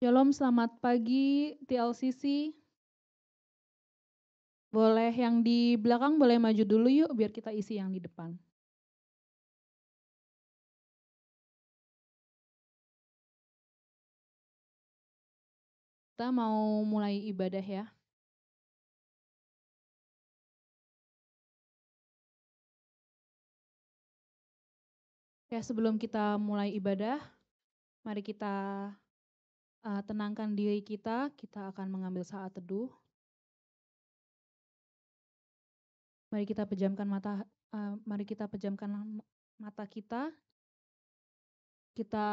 Shalom, selamat pagi TLCC. Boleh yang di belakang boleh maju dulu yuk biar kita isi yang di depan. Kita mau mulai ibadah ya. Oke, sebelum kita mulai ibadah, mari kita tenangkan diri kita akan mengambil saat teduh. Mari kita pejamkan mata kita. Kita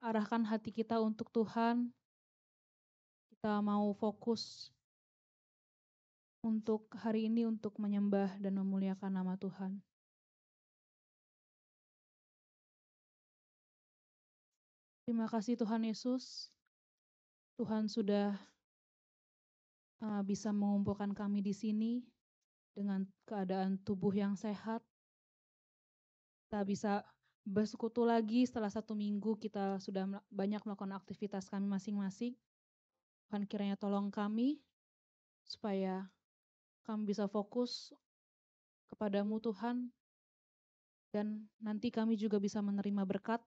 arahkan hati kita untuk Tuhan. Kita mau fokus untuk hari ini untuk menyembah dan memuliakan nama Tuhan. Terima kasih Tuhan Yesus. Tuhan sudah bisa mengumpulkan kami di sini dengan keadaan tubuh yang sehat. Kita bisa bersekutu lagi setelah 1 minggu kita sudah banyak melakukan aktivitas kami masing-masing. Tuhan kiranya tolong kami supaya kami bisa fokus kepadamu Tuhan, dan nanti kami juga bisa menerima berkat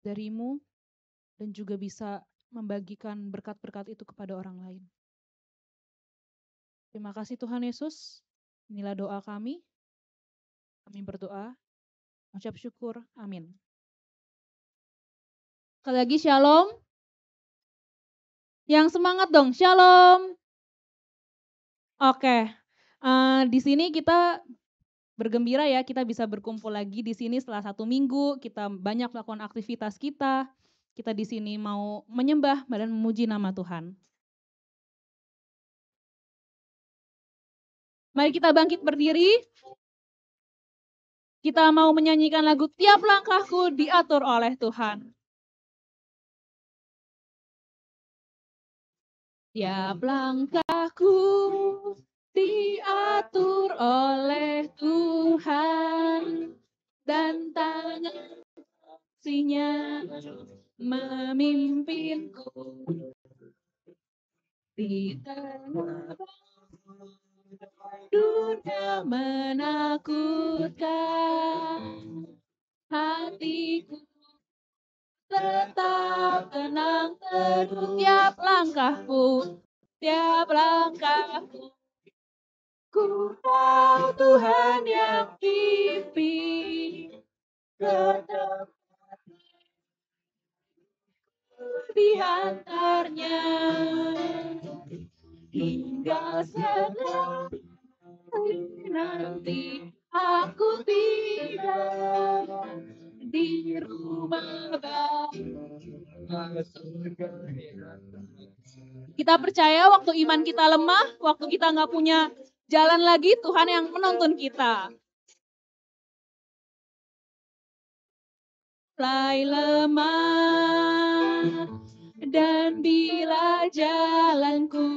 darimu dan juga bisa membagikan berkat-berkat itu kepada orang lain. Terima kasih Tuhan Yesus. Inilah doa kami. Kami berdoa, ucap syukur, amin. Sekali lagi shalom. Yang semangat dong, shalom. Oke, di sini kita bergembira ya, kita bisa berkumpul lagi di sini setelah 1 minggu, kita banyak melakukan aktivitas kita. Kita di sini mau menyembah dan memuji nama Tuhan. Mari kita bangkit berdiri. Kita mau menyanyikan lagu Tiap Langkahku Diatur Oleh Tuhan. Tiap langkahku diatur oleh Tuhan, dan tangan kasih-Nya memimpinku di tengah dunia menakutkan. Hatiku tetap tenang teduh. Tiap langkahku ku tahu Tuhan yang pimpin ke depan di antaranya, hingga selesai nanti aku tiba di rumah Bapa surga. Kita percaya waktu iman kita lemah, waktu kita nggak punya jalan lagi, Tuhan yang menuntun kita. Mulai lemah, dan bila jalanku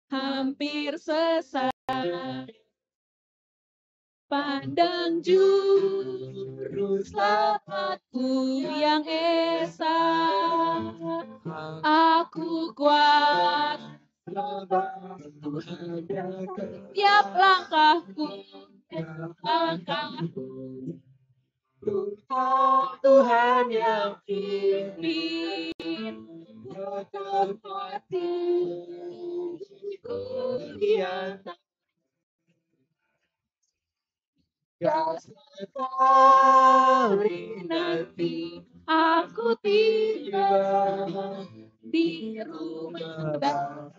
hampir sesat, pandang juru selamatku yang esa. Aku kuat, tiap langkahku Tuhan yang pimpin ke tempat tinggiku di atas. Sekali nanti aku tiba di rumah Bapa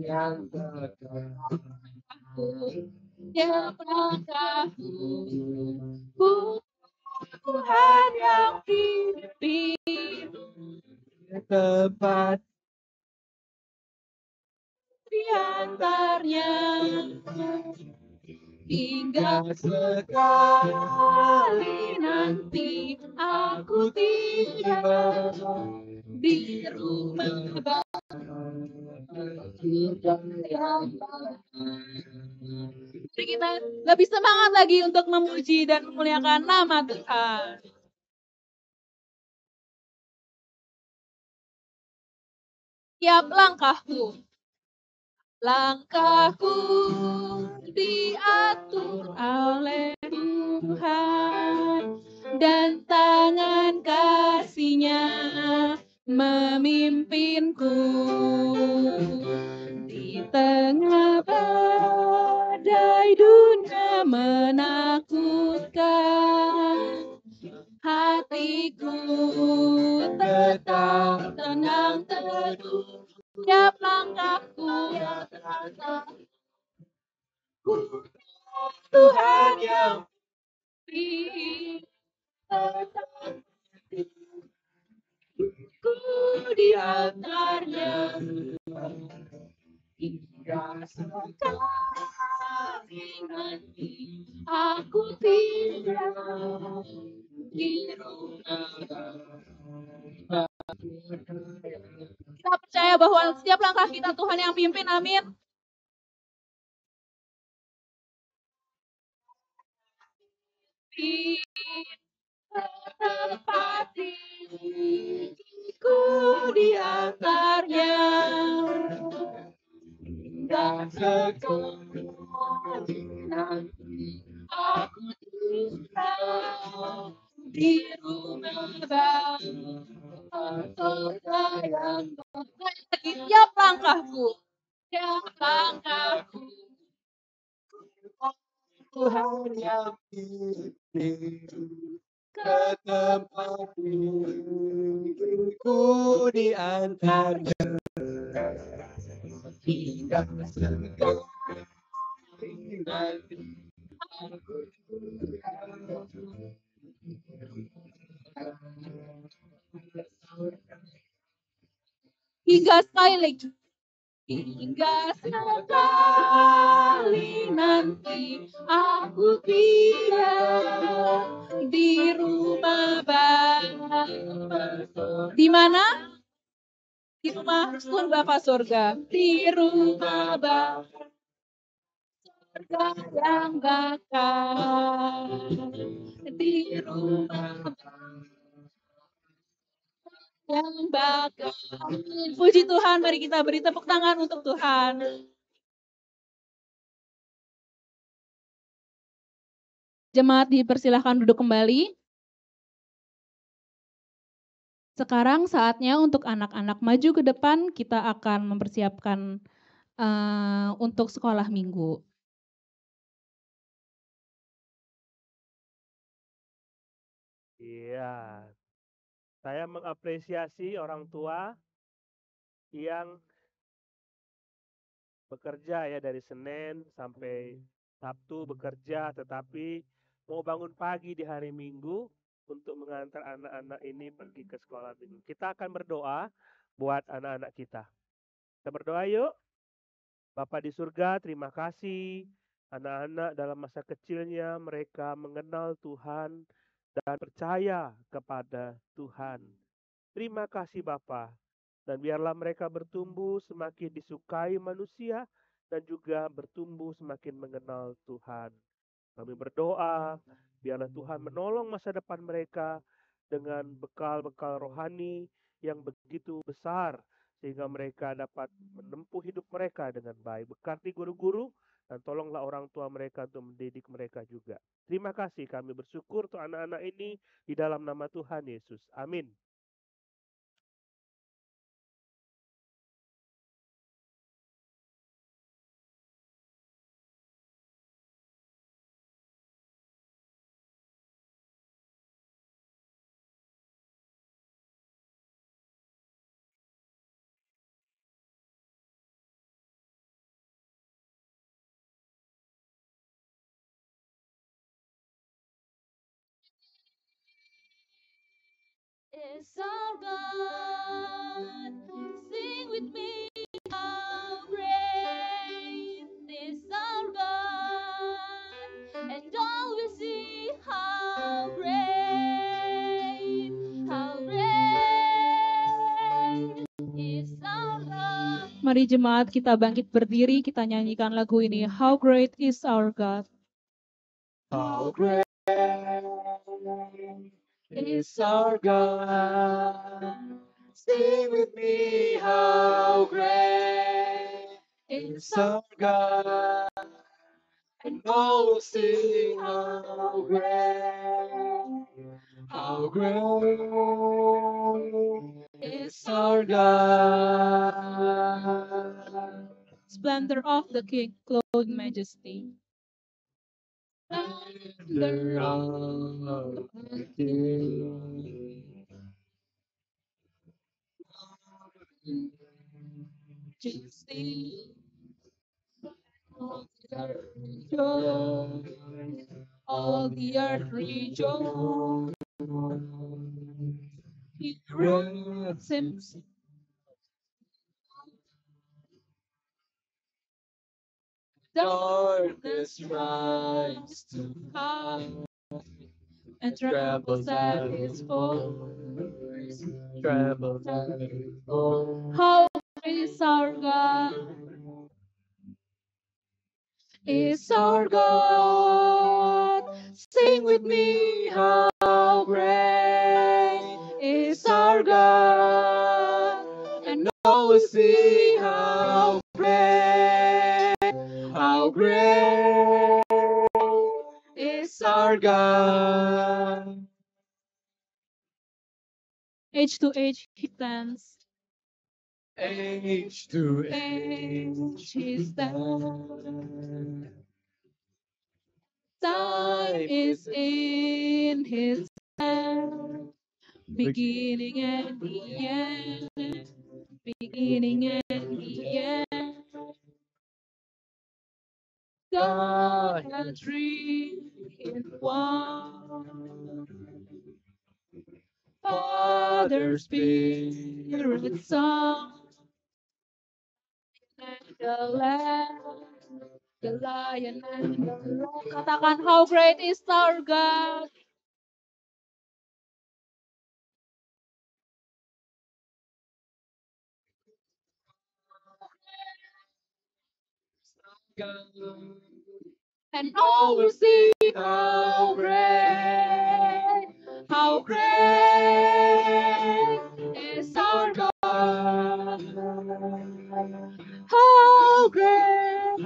yang dekat. Tiap langkahku Tuhan yang pimpin ke tempat di antaranya, hingga sekali nanti aku tiba di rumah Bapa yang Jadi kita lebih semangat lagi untuk memuji dan memuliakan nama Tuhan. Tiap langkahku diatur oleh Tuhan, dan tangan kasih-Nya memimpinku di tengah badai dunia menakutkan. Hatiku tetap tenang teduh, tiap langkahku Tuhan yang ku diantarnya hingga sekali nanti aku tinggal di rumah. Kita percaya bahwa setiap langkah kita Tuhan yang pimpin, amin. Di tempat diriku diantarnya, dan sekali nanti aku tinggal di rumah Bapa yang lagi. Tiap langkahku Tuhan yang pimpin ke tempat diriku diantarnya hingga sekali nanti aku hingga sekali lagi. Hingga sekali nanti aku tinggal di rumah Bapa. Di mana? Di rumah Tuhan Bapa surga. Di rumah Bapa surga yang bakal. Di rumah yang bakal. Puji Tuhan, mari kita beri tepuk tangan untuk Tuhan. Jemaat dipersilahkan duduk kembali. Sekarang saatnya untuk anak-anak maju ke depan, kita akan mempersiapkan untuk sekolah minggu. Iya, saya mengapresiasi orang tua yang bekerja ya dari Senin sampai Sabtu bekerja, tetapi mau bangun pagi di hari Minggu untuk mengantar anak-anak ini pergi ke sekolah minggu. Kita akan berdoa buat anak-anak kita. Kita berdoa yuk. Bapa di surga, terima kasih anak-anak dalam masa kecilnya mereka mengenal Tuhan dan percaya kepada Tuhan. Terima kasih Bapa. Dan biarlah mereka bertumbuh semakin disukai manusia dan juga bertumbuh semakin mengenal Tuhan. Kami berdoa, biarlah Tuhan menolong masa depan mereka dengan bekal-bekal rohani yang begitu besar, sehingga mereka dapat menempuh hidup mereka dengan baik. Berkati guru-guru, dan tolonglah orang tua mereka untuk mendidik mereka juga. Terima kasih, kami bersyukur untuk anak-anak ini di dalam nama Tuhan Yesus. Amin. It's our God, sing with me, how great is our God, and all will see how great is our God. Mari jemaat kita bangkit berdiri, kita nyanyikan lagu ini, How Great is Our God. How great is our God. Sing with me, how is our God, and all will see how great is our God. Splendor of the King, clothed in majesty. Splendor of the King. Majesty. All the earth rejoice. He wraps himself. Darkness rise to Come and trembles at his voice. trembles at his voice. How is our God? Is our God? Sing with me, how great is our God, and All will see how great is our God. age to age he stands. Age to Age he age. stands. Time is in his hand, beginning and the end, beginning and the end. God and three in one. Father, Spirit, Son, and the Lamb, the Lion and the Lamb. Katakan, how great is our God. And all will see how great is our God. How great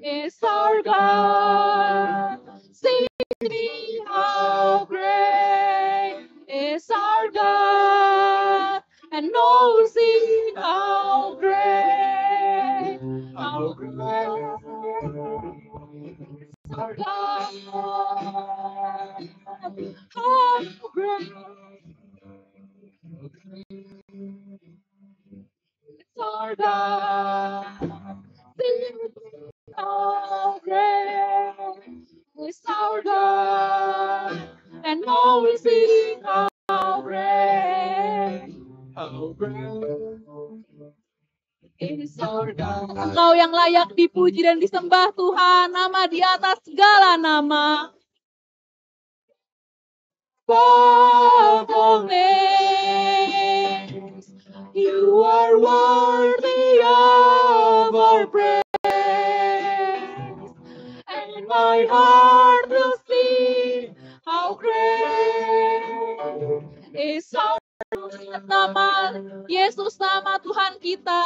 is our God. Sing me, how great is our God. And all will see how great is our God. How great is our God. Sing with me, how great is our God. And all will see how great is our God. Engkau yang layak dipuji dan disembah Tuhan, nama di atas segala nama. Above all names, you are worthy of our praise. And my heart will sing, how great is our nama Yesus, nama Tuhan kita.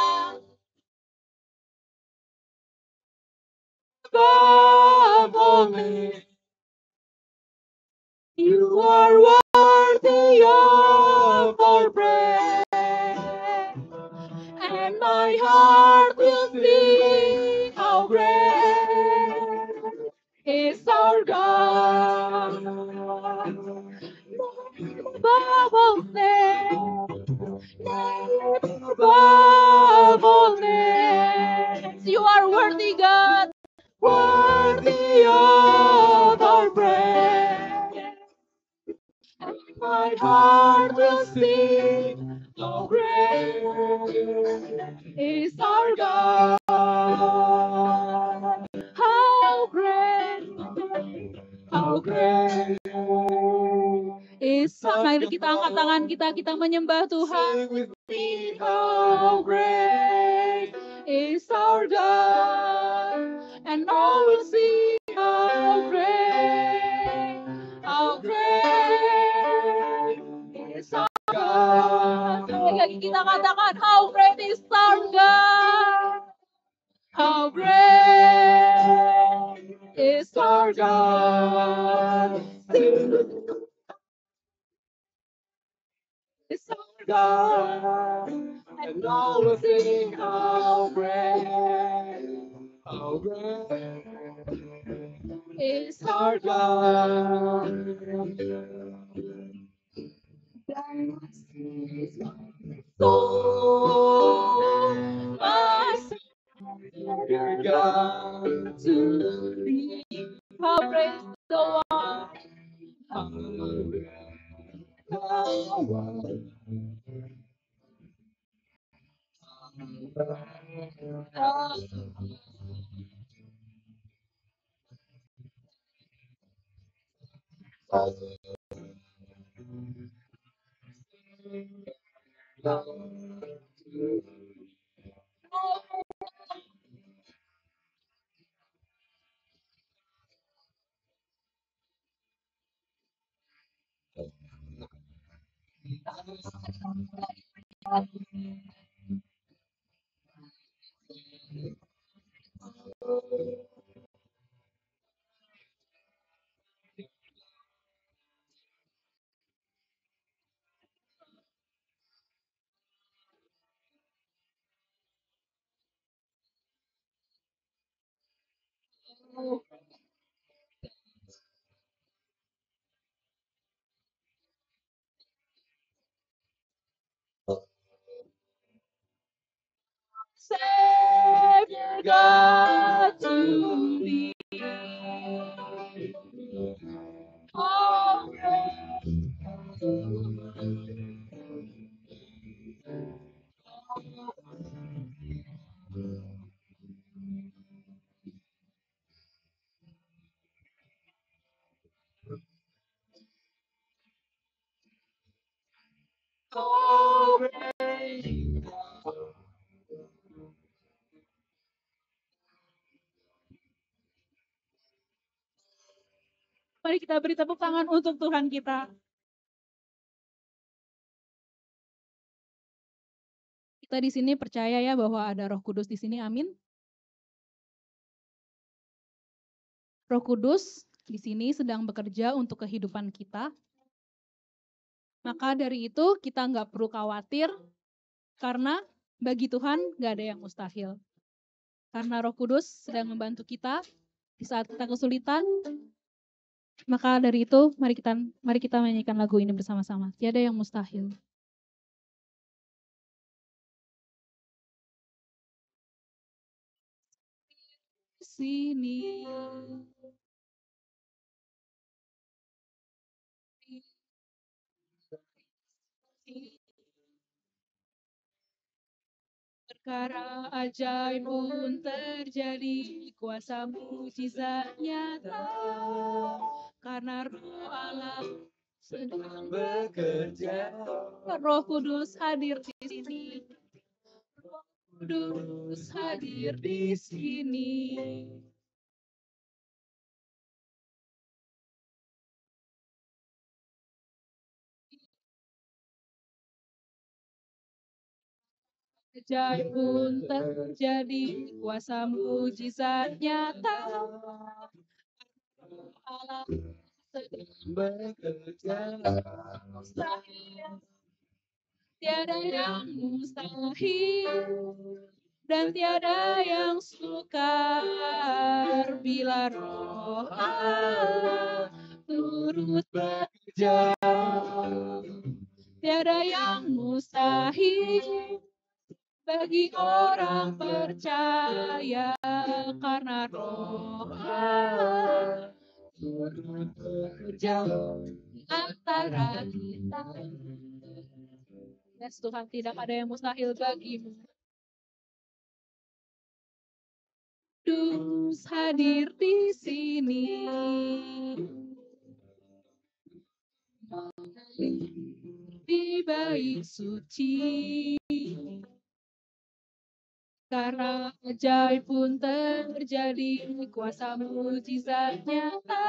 Above all names, you are worthy of our praise, and my heart will sing, how great is our God. Above all names, above all names, you are worthy, God, worthy of our praise. And my heart will sing, how great is our God. How great is. Mari kita angkat tangan kita menyembah Tuhan. Sing with me, How great is our God, and all will see how great is our God. lagi kita katakan, how great is our God. How great is our God. Is our God. And all will sing how great Is our God. soul, my Dear God, to thee. How great is the one. Savior God to thee. How great how great. Mari kita beri tepuk tangan untuk Tuhan kita. Kita di sini percaya ya bahwa ada Roh Kudus di sini, amin. Roh Kudus di sini sedang bekerja untuk kehidupan kita. Maka dari itu kita nggak perlu khawatir, karena bagi Tuhan nggak ada yang mustahil. Karena Roh Kudus sedang membantu kita di saat kita kesulitan. Maka dari itu mari kita menyanyikan lagu ini bersama-sama. Tiada yang mustahil. Sini. Perkara ajaib pun terjadi, kuasa mujizat nyata, karena Roh Allah sedang bekerja. Roh Kudus hadir di sini. Roh Kudus hadir di sini. Ajaib pun terjadi, kuasa mujizat nyata. Allah sedang Bekerja. mustahil, tiada yang mustahil, dan tiada yang sukar bila Roh Allah turut bekerja. Tiada yang mustahil bagi orang percaya, karena Roh Allah turut bekerja antara kita. Yes, Tuhan, tidak ada yang mustahil bagimu. Kudus hadir di sini. Di bait suci. Karena ajaib pun terjadi, kuasa mujizat nyata.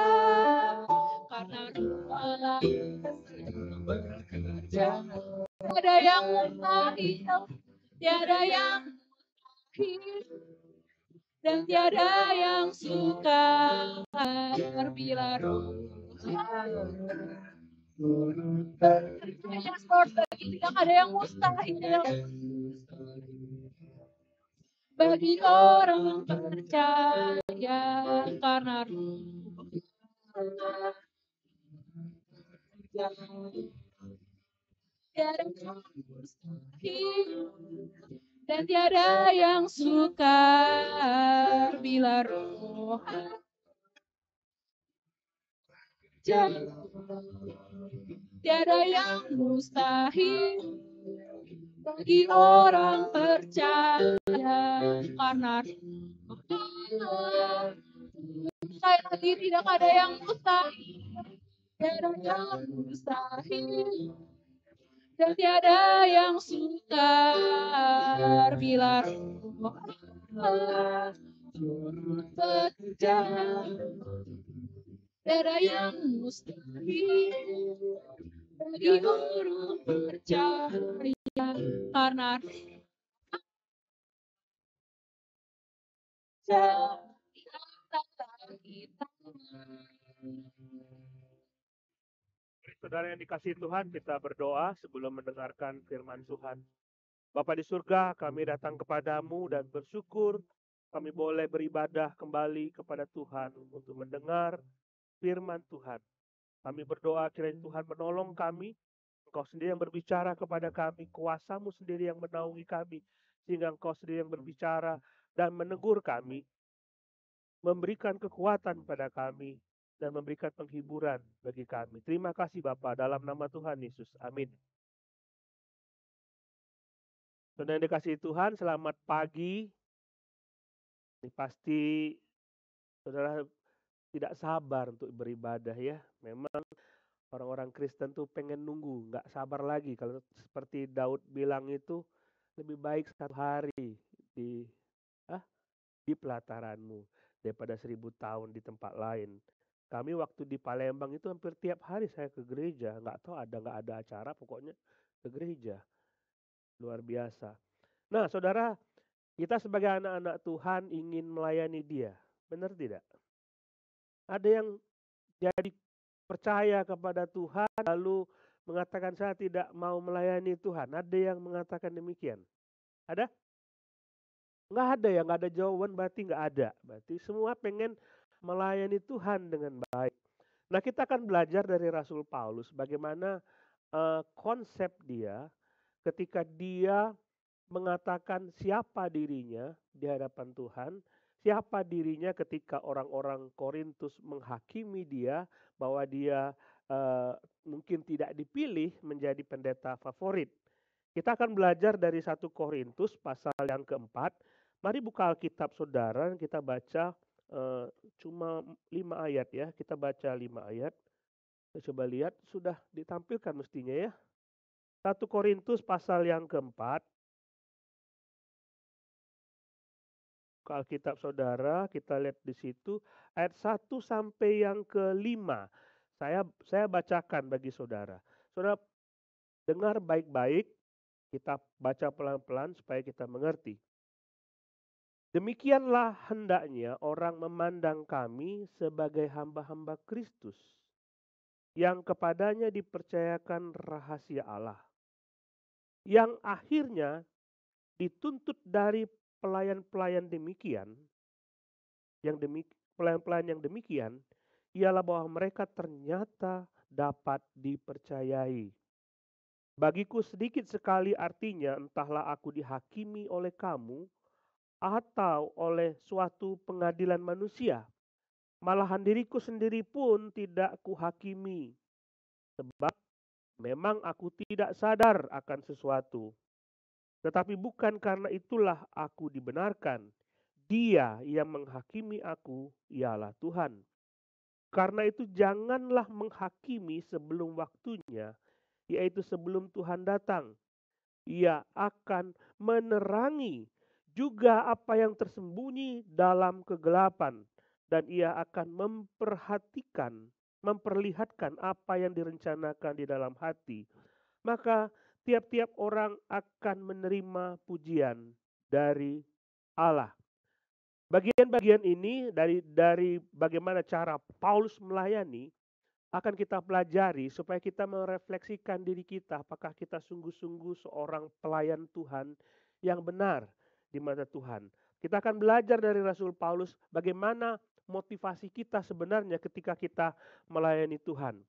Karena Roh Allah sedang bekerja. Ada yang mustahil, tiada yang mustahil, dan tiada yang sukar bila Roh Yes, Lord, bagi tidak ada yang mustahil bagi orang percaya karena Roh tiada yang mustahil dan tiada yang sukar bila Roh tiada yang mustahil bagi orang percaya karena sekali lagi tidak ada yang mustahil, tiada yang mustahil dan tiada yang sukar bila Roh Allah turut bekerja. Tiada yang mustahil bagi orang percaya karena kita. Saudara yang dikasihi Tuhan, kita berdoa sebelum mendengarkan firman Tuhan. Bapa di surga, kami datang kepadamu dan bersyukur kami boleh beribadah kembali kepada Tuhan untuk mendengar firman Tuhan. Kami berdoa kiranya Tuhan menolong kami, Engkau sendiri yang berbicara kepada kami, kuasa-Mu sendiri yang menaungi kami, sehingga Engkau sendiri yang berbicara dan menegur kami, memberikan kekuatan pada kami, dan memberikan penghiburan bagi kami. Terima kasih Bapa, dalam nama Tuhan Yesus. Amin. Saudara yang dikasihi Tuhan, selamat pagi. Ini pasti saudara tidak sabar untuk beribadah ya. Memang orang-orang Kristen tuh pengen nunggu, nggak sabar lagi. Kalau seperti Daud bilang itu, lebih baik 1 hari di pelataranmu daripada 1000 tahun di tempat lain. Kami waktu di Palembang itu hampir tiap hari saya ke gereja. Nggak tahu nggak ada acara, pokoknya ke gereja. Luar biasa. Nah saudara, kita sebagai anak-anak Tuhan ingin melayani Dia. Benar tidak? Ada yang jadi percaya kepada Tuhan lalu mengatakan saya tidak mau melayani Tuhan. Ada yang mengatakan demikian. Ada? Nggak ada ya, nggak ada jawaban berarti nggak ada. Berarti semua pengen melayani Tuhan dengan baik. Nah kita akan belajar dari Rasul Paulus bagaimana konsep dia ketika dia mengatakan siapa dirinya di hadapan Tuhan, siapa dirinya ketika orang-orang Korintus menghakimi dia bahwa dia mungkin tidak dipilih menjadi pendeta favorit. Kita akan belajar dari 1 Korintus pasal yang keempat. Mari buka Alkitab saudara, kita baca cuma 5 ayat ya. Kita baca 5 ayat. Kita coba lihat, sudah ditampilkan mestinya ya. 1 Korintus pasal yang keempat. Buka Alkitab saudara, kita lihat di situ ayat 1 sampai yang ke-5. Saya bacakan bagi saudara. Saudara dengar baik-baik, kita baca pelan-pelan supaya kita mengerti. Demikianlah hendaknya orang memandang kami sebagai hamba-hamba Kristus, yang kepadanya dipercayakan rahasia Allah, yang akhirnya dituntut dari pelayan-pelayan demikian, pelayan-pelayan yang demikian, ialah bahwa mereka ternyata dapat dipercayai. Bagiku sedikit sekali artinya entahlah aku dihakimi oleh kamu atau oleh suatu pengadilan manusia. Malahan diriku sendiri pun tidak kuhakimi. Sebab memang aku tidak sadar akan sesuatu. Tetapi bukan karena itulah aku dibenarkan. Dia yang menghakimi aku ialah Tuhan. Karena itu janganlah menghakimi sebelum waktunya, yaitu sebelum Tuhan datang. Ia akan menerangi juga apa yang tersembunyi dalam kegelapan, dan ia akan memperlihatkan apa yang direncanakan di dalam hati. Maka tiap-tiap orang akan menerima pujian dari Allah. Bagian-bagian ini dari bagaimana cara Paulus melayani akan kita pelajari supaya kita merefleksikan diri kita, apakah kita sungguh-sungguh seorang pelayan Tuhan yang benar di mata Tuhan. Kita akan belajar dari Rasul Paulus bagaimana motivasi kita sebenarnya ketika kita melayani Tuhan.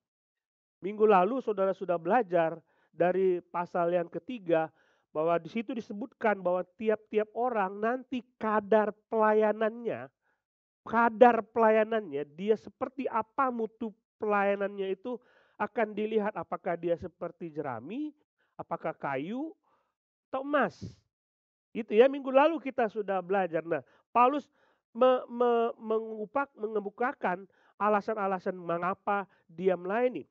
Minggu lalu saudara sudah belajar dari pasal yang ketiga bahwa di situ disebutkan bahwa tiap-tiap orang nanti kadar pelayanannya dia seperti apa mutu pelayanannya itu akan dilihat, apakah dia seperti jerami, apakah kayu atau emas. Itu ya, minggu lalu kita sudah belajar. Nah, Paulus mengemukakan alasan-alasan mengapa dia melayani.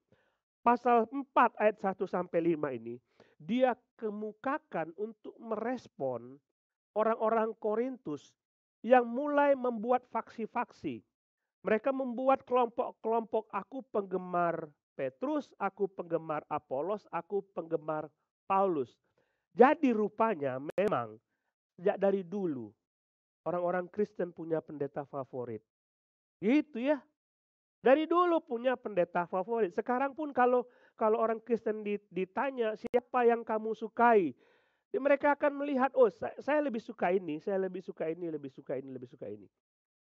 Pasal 4 ayat 1 sampai 5 ini dia kemukakan untuk merespon orang-orang Korintus yang mulai membuat faksi-faksi. Mereka membuat kelompok-kelompok, aku penggemar Petrus, aku penggemar Apolos, aku penggemar Paulus. Jadi rupanya memang sejak dari dulu orang-orang Kristen punya pendeta favorit. Gitu ya. Dari dulu punya pendeta favorit. Sekarang pun kalau orang Kristen ditanya siapa yang kamu sukai, mereka akan melihat, oh saya lebih suka ini, saya lebih suka ini, lebih suka ini, lebih suka ini.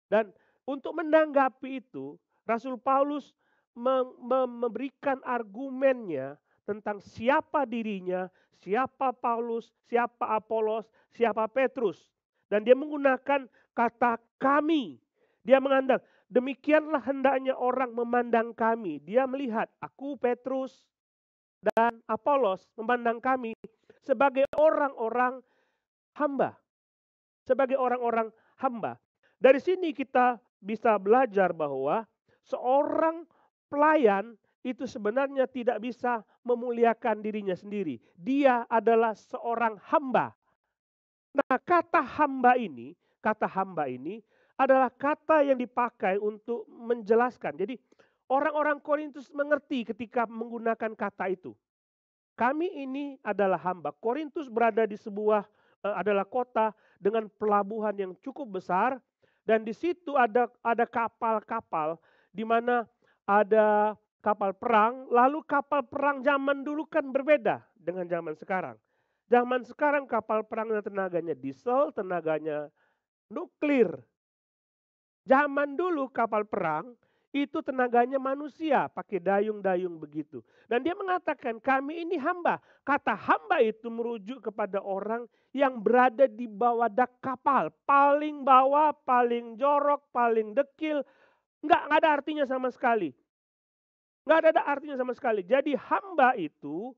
Dan untuk menanggapi itu, Rasul Paulus memberikan argumennya tentang siapa dirinya, siapa Paulus, siapa Apolos, siapa Petrus. Dan dia menggunakan kata kami. Dia mengandang, demikianlah hendaknya orang memandang kami. Dia melihat aku Petrus dan Apolos memandang kami sebagai orang-orang hamba. Sebagai orang-orang hamba. Dari sini kita bisa belajar bahwa seorang pelayan itu sebenarnya tidak bisa memuliakan dirinya sendiri. Dia adalah seorang hamba. Nah, kata hamba ini adalah kata yang dipakai untuk menjelaskan. Jadi orang-orang Korintus mengerti ketika menggunakan kata itu. Kami ini adalah hamba. Korintus berada di sebuah adalah kota dengan pelabuhan yang cukup besar dan di situ ada kapal-kapal di mana ada kapal perang. Lalu kapal perang zaman dulu kan berbeda dengan zaman sekarang. Zaman sekarang kapal perangnya tenaganya diesel, tenaganya nuklir. Zaman dulu kapal perang itu tenaganya manusia, pakai dayung-dayung begitu. Dan dia mengatakan kami ini hamba. Kata hamba itu merujuk kepada orang yang berada di bawah dak kapal. Paling bawah, paling jorok, paling dekil. Enggak ada artinya sama sekali. Enggak ada artinya sama sekali. Jadi hamba itu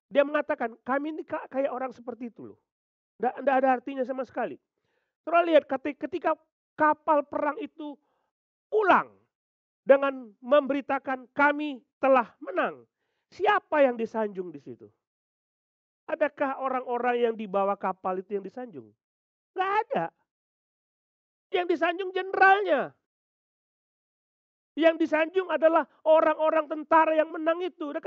dia mengatakan kami ini kayak orang seperti itu loh. Enggak ada artinya sama sekali. Terus lihat ketika kapal perang itu pulang dengan memberitakan kami telah menang. Siapa yang disanjung di situ? Adakah orang-orang yang dibawa kapal itu yang disanjung? Enggak ada. Yang disanjung jenderalnya. Yang disanjung adalah orang-orang tentara yang menang itu. Dan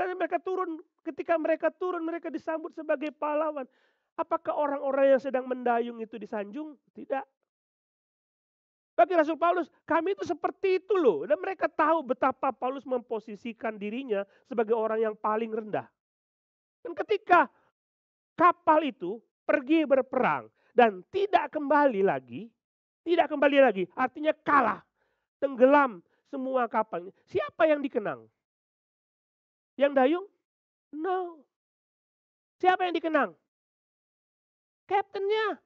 ketika mereka turun mereka disambut sebagai pahlawan. Apakah orang-orang yang sedang mendayung itu disanjung? Tidak. Bagi Rasul Paulus, kami itu seperti itu loh. Dan mereka tahu betapa Paulus memposisikan dirinya sebagai orang yang paling rendah. Dan ketika kapal itu pergi berperang dan tidak kembali lagi, artinya kalah, tenggelam semua kapalnya. Siapa yang dikenang? Yang dayung? No. Siapa yang dikenang? Kaptennya,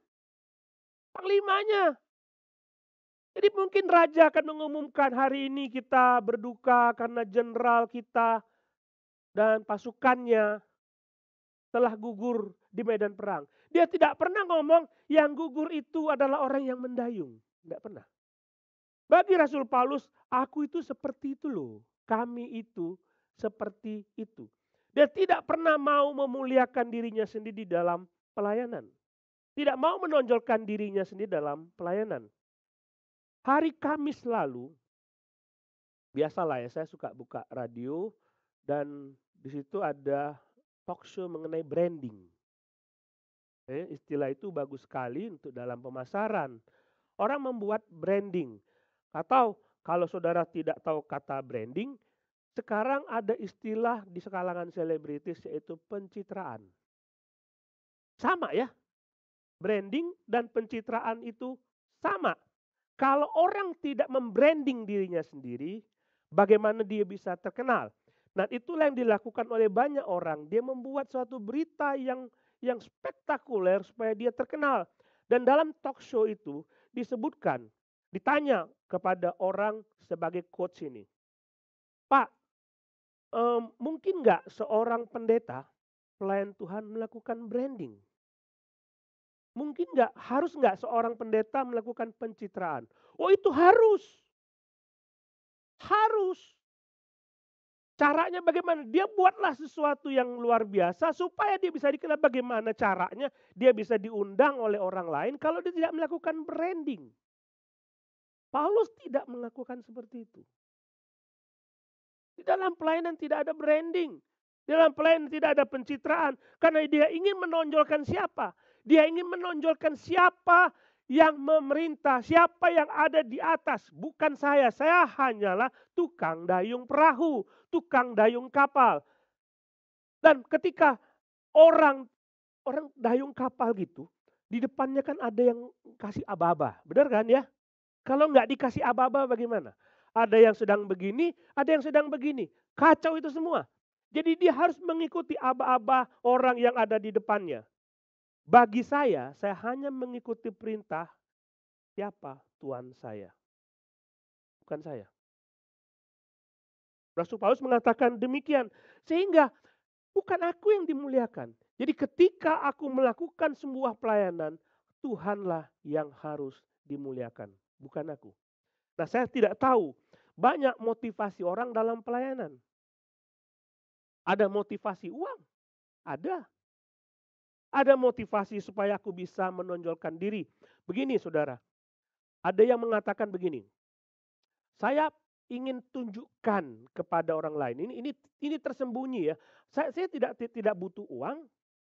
panglimanya. Jadi mungkin raja akan mengumumkan hari ini kita berduka karena jenderal kita dan pasukannya telah gugur di medan perang. Dia tidak pernah ngomong yang gugur itu adalah orang yang mendayung. Tidak pernah. Bagi Rasul Paulus, aku itu seperti itu loh. Kami itu seperti itu. Dia tidak pernah mau memuliakan dirinya sendiri dalam pelayanan. Tidak mau menonjolkan dirinya sendiri dalam pelayanan. Hari Kamis lalu, biasalah ya saya suka buka radio dan di situ ada talk show mengenai branding. Istilah itu bagus sekali untuk dalam pemasaran. Orang membuat branding. Atau kalau saudara tidak tahu kata branding, sekarang ada istilah di kalangan selebritis yaitu pencitraan. Sama ya, branding dan pencitraan itu sama. Kalau orang tidak membranding dirinya sendiri, bagaimana dia bisa terkenal? Nah, itulah yang dilakukan oleh banyak orang. Dia membuat suatu berita yang spektakuler supaya dia terkenal. Dan dalam talk show itu disebutkan, ditanya kepada orang sebagai coach ini, Pak, mungkin nggak seorang pendeta, pelayan Tuhan melakukan branding? Mungkin nggak, harus nggak seorang pendeta melakukan pencitraan? Oh, itu harus. Harus. Caranya bagaimana? Dia buatlah sesuatu yang luar biasa supaya dia bisa dikenal. Bagaimana caranya dia bisa diundang oleh orang lain kalau dia tidak melakukan branding. Paulus tidak melakukan seperti itu. Di dalam pelayanan tidak ada branding. Di dalam pelayanan tidak ada pencitraan. Karena dia ingin menonjolkan siapa? Dia ingin menonjolkan siapa yang memerintah, siapa yang ada di atas. Bukan saya. Saya hanyalah tukang dayung perahu, tukang dayung kapal. Dan ketika orang dayung kapal gitu, di depannya kan ada yang kasih aba-aba. Benar kan ya? Kalau nggak dikasih aba-aba bagaimana? Ada yang sedang begini, ada yang sedang begini. Kacau itu semua. Jadi dia harus mengikuti aba-aba orang yang ada di depannya. Bagi saya hanya mengikuti perintah siapa Tuhan saya. Bukan saya. Rasul Paulus mengatakan demikian. Sehingga bukan aku yang dimuliakan. Jadi ketika aku melakukan sebuah pelayanan, Tuhanlah yang harus dimuliakan. Bukan aku. Nah, saya tidak tahu banyak motivasi orang dalam pelayanan. Ada motivasi uang, ada. Ada motivasi supaya aku bisa menonjolkan diri. Begini saudara, ada yang mengatakan begini, saya ingin tunjukkan kepada orang lain. Ini tersembunyi ya. Saya tidak butuh uang,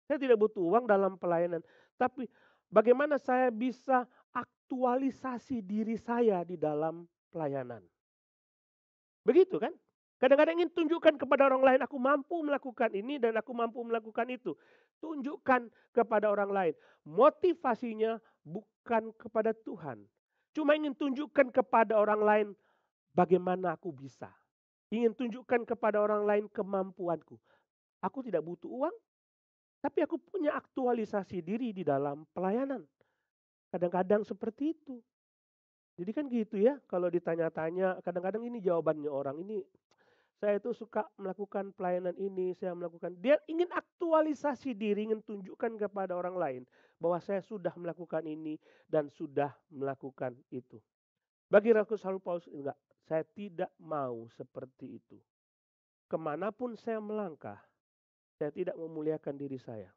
saya tidak butuh uang dalam pelayanan. Tapi bagaimana saya bisa aktualisasi diri saya di dalam pelayanan. Begitu kan? Kadang-kadang ingin tunjukkan kepada orang lain, aku mampu melakukan ini dan aku mampu melakukan itu. Tunjukkan kepada orang lain. Motivasinya bukan kepada Tuhan. Cuma ingin tunjukkan kepada orang lain bagaimana aku bisa. Ingin tunjukkan kepada orang lain kemampuanku. Aku tidak butuh uang, tapi aku punya aktualisasi diri di dalam pelayanan. Kadang-kadang seperti itu. Jadi kan gitu ya, kalau ditanya-tanya, kadang-kadang ini jawabannya orang ini, saya itu suka melakukan pelayanan ini, saya melakukan. Dia ingin aktualisasi diri, ingin tunjukkan kepada orang lain bahwa saya sudah melakukan ini dan sudah melakukan itu. Bagi Rasul Paulus enggak, saya tidak mau seperti itu. Kemanapun saya melangkah, saya tidak memuliakan diri saya.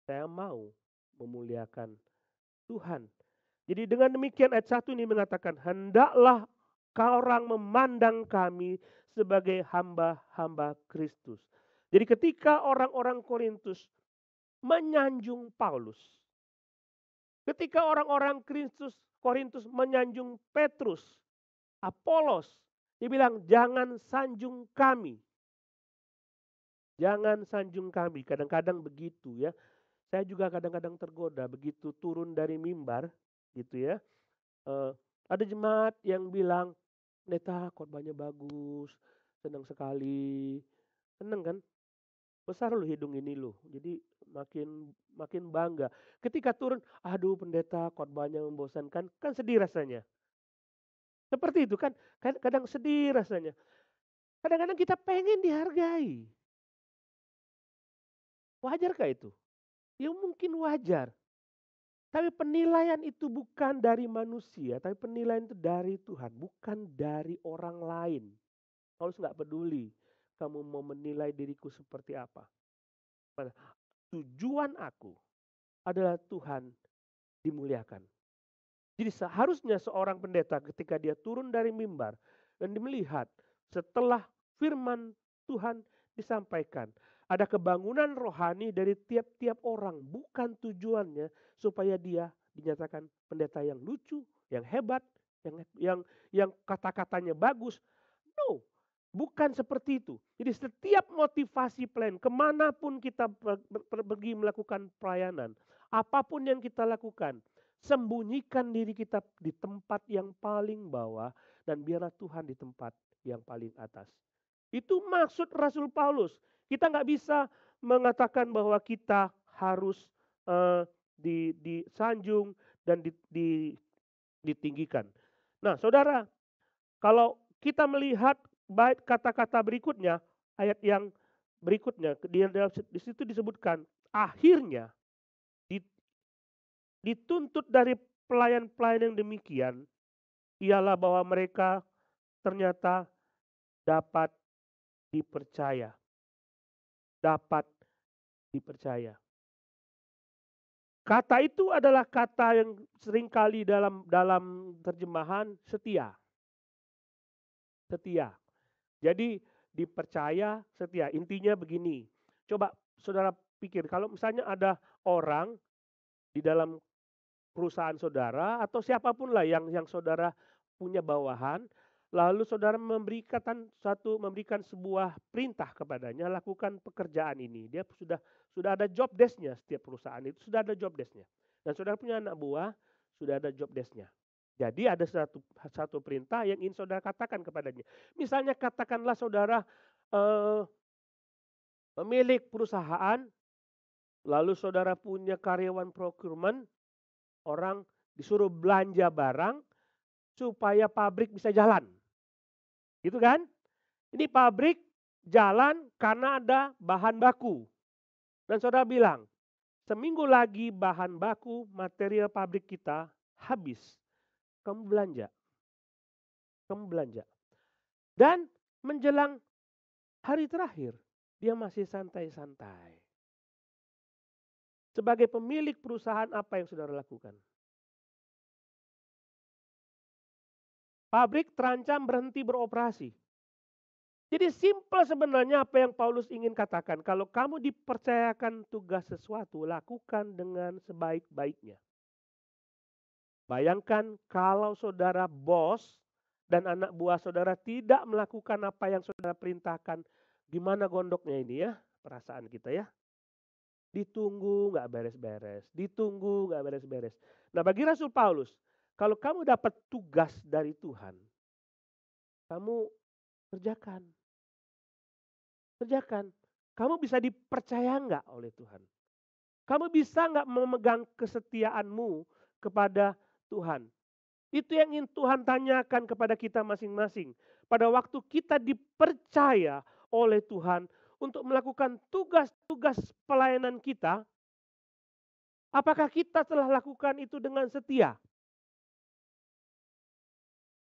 Saya mau memuliakan Tuhan. Jadi dengan demikian ayat 1 ini mengatakan, hendaklah orang memandang kami sebagai hamba-hamba Kristus. Jadi ketika orang-orang Korintus menyanjung Paulus, ketika orang-orang Korintus menyanjung Petrus, Apolos, dia bilang jangan sanjung kami. Jangan sanjung kami. Kadang-kadang begitu ya. Saya juga kadang-kadang tergoda begitu turun dari mimbar gitu ya. Ada jemaat yang bilang, "Pendeta, khotbahnya bagus, senang sekali." Senang kan? Besar loh hidung ini loh. Jadi makin bangga. Ketika turun, aduh pendeta khotbahnya membosankan, kan sedih rasanya. Seperti itu kan, kadang sedih rasanya. Kadang-kadang kita pengen dihargai. Wajarkah itu? Ya mungkin wajar. Tapi penilaian itu bukan dari manusia, tapi penilaian itu dari Tuhan, bukan dari orang lain. Paulus nggak peduli kamu mau menilai diriku seperti apa. Tujuan aku adalah Tuhan dimuliakan. Jadi seharusnya seorang pendeta ketika dia turun dari mimbar dan melihat setelah firman Tuhan disampaikan, Ada kebangunan rohani dari tiap-tiap orang. Bukan tujuannya supaya dia dinyatakan pendeta yang lucu, yang hebat, yang kata-katanya bagus. No, bukan seperti itu. Jadi setiap motivasi plan, kemanapun kita pergi melakukan pelayanan, apapun yang kita lakukan, sembunyikan diri kita di tempat yang paling bawah dan biarlah Tuhan di tempat yang paling atas. Itu maksud Rasul Paulus. Kita nggak bisa mengatakan bahwa kita harus disanjung dan ditinggikan. Nah, saudara, kalau kita melihat bait kata-kata berikutnya, ayat yang berikutnya, di situ disebutkan, akhirnya dituntut dari pelayan-pelayan yang demikian, ialah bahwa mereka ternyata dapat dipercaya. Dapat dipercaya. Kata itu adalah kata yang seringkali dalam terjemahan setia. Setia. Jadi dipercaya, setia. Intinya begini. Coba saudara pikir, kalau misalnya ada orang di dalam perusahaan saudara atau siapapun lah yang saudara punya bawahan, lalu saudara memberikan sebuah perintah kepadanya, lakukan pekerjaan ini. Dia sudah ada job desk-nya, setiap perusahaan itu sudah ada job desk-nya. Dan saudara punya anak buah, sudah ada job desk-nya. Jadi ada satu perintah yang ingin saudara katakan kepadanya. Misalnya katakanlah saudara pemilik perusahaan, lalu saudara punya karyawan procurement, orang disuruh belanja barang supaya pabrik bisa jalan. Gitu kan? Ini pabrik jalan karena ada bahan baku. Dan saudara bilang, seminggu lagi bahan baku material pabrik kita habis. Kamu belanja. Kamu belanja. Dan menjelang hari terakhir, dia masih santai-santai. Sebagai pemilik perusahaan, apa yang saudara lakukan? Pabrik terancam berhenti beroperasi. Jadi simpel sebenarnya apa yang Paulus ingin katakan. Kalau kamu dipercayakan tugas sesuatu, lakukan dengan sebaik-baiknya. Bayangkan kalau saudara bos dan anak buah saudara tidak melakukan apa yang saudara perintahkan. Gimana gondoknya ini ya, perasaan kita ya. Ditunggu nggak beres-beres, ditunggu nggak beres-beres. Nah bagi Rasul Paulus, kalau kamu dapat tugas dari Tuhan, kamu kerjakan. Kerjakan. Kamu bisa dipercaya nggak oleh Tuhan? Kamu bisa nggak memegang kesetiaanmu kepada Tuhan? Itu yang ingin Tuhan tanyakan kepada kita masing-masing. Pada waktu kita dipercaya oleh Tuhan untuk melakukan tugas-tugas pelayanan kita, apakah kita telah lakukan itu dengan setia?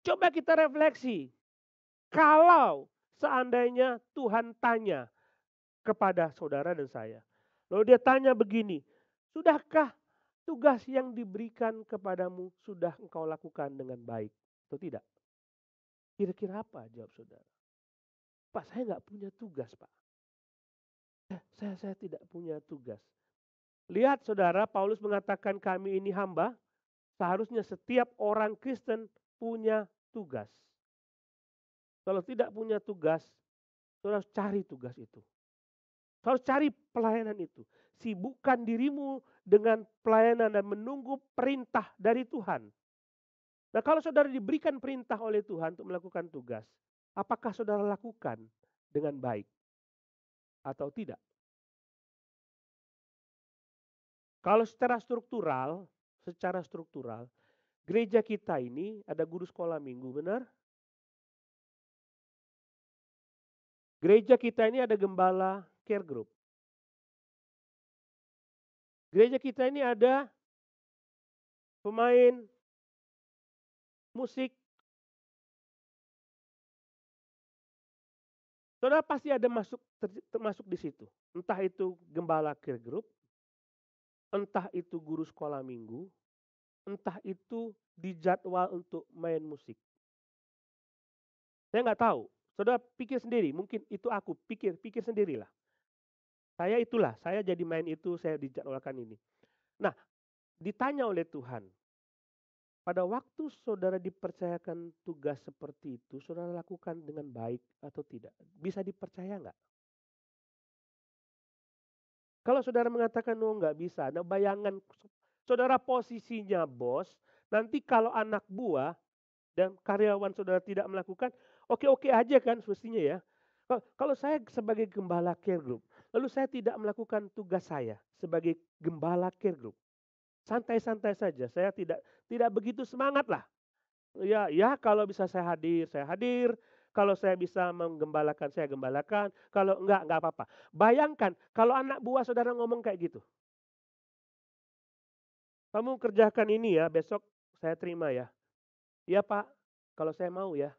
Coba kita refleksi. Kalau seandainya Tuhan tanya kepada saudara dan saya. Lalu dia tanya begini, sudahkah tugas yang diberikan kepadamu sudah engkau lakukan dengan baik atau tidak? Kira-kira apa jawab saudara? Pak, saya nggak punya tugas, Pak. Saya tidak punya tugas. Lihat saudara, Paulus mengatakan kami ini hamba. Seharusnya setiap orang Kristen punya tugas. Kalau tidak punya tugas, saudara harus cari tugas itu. Saudara harus cari pelayanan itu. Sibukkan dirimu dengan pelayanan dan menunggu perintah dari Tuhan. Nah kalau saudara diberikan perintah oleh Tuhan untuk melakukan tugas, apakah saudara lakukan dengan baik atau tidak? Kalau secara struktural, gereja kita ini ada guru sekolah minggu, benar? Gereja kita ini ada gembala care group. Gereja kita ini ada pemain musik. Saudara pasti ada termasuk di situ. Entah itu gembala care group, entah itu guru sekolah minggu, entah itu dijadwal untuk main musik. Saya nggak tahu. Saudara pikir sendiri, mungkin itu aku pikir sendirilah. saya jadi main itu, saya dijadwalkan ini. Nah, ditanya oleh Tuhan, pada waktu saudara dipercayakan tugas seperti itu, saudara lakukan dengan baik atau tidak? Bisa dipercaya nggak? Kalau saudara mengatakan, oh nggak bisa, nah bayangan saudara posisinya bos, nanti kalau anak buah dan karyawan saudara tidak melakukan, oke-oke aja kan semestinya ya. Kalau saya sebagai gembala care group, lalu saya tidak melakukan tugas saya sebagai gembala care group, santai-santai saja, saya tidak begitu semangat lah. Ya kalau bisa saya hadir, saya hadir. Kalau saya bisa menggembalakan, saya gembalakan. Kalau enggak apa-apa. Bayangkan kalau anak buah saudara ngomong kayak gitu. Kamu kerjakan ini ya, besok saya terima ya. Iya Pak, kalau saya mau ya.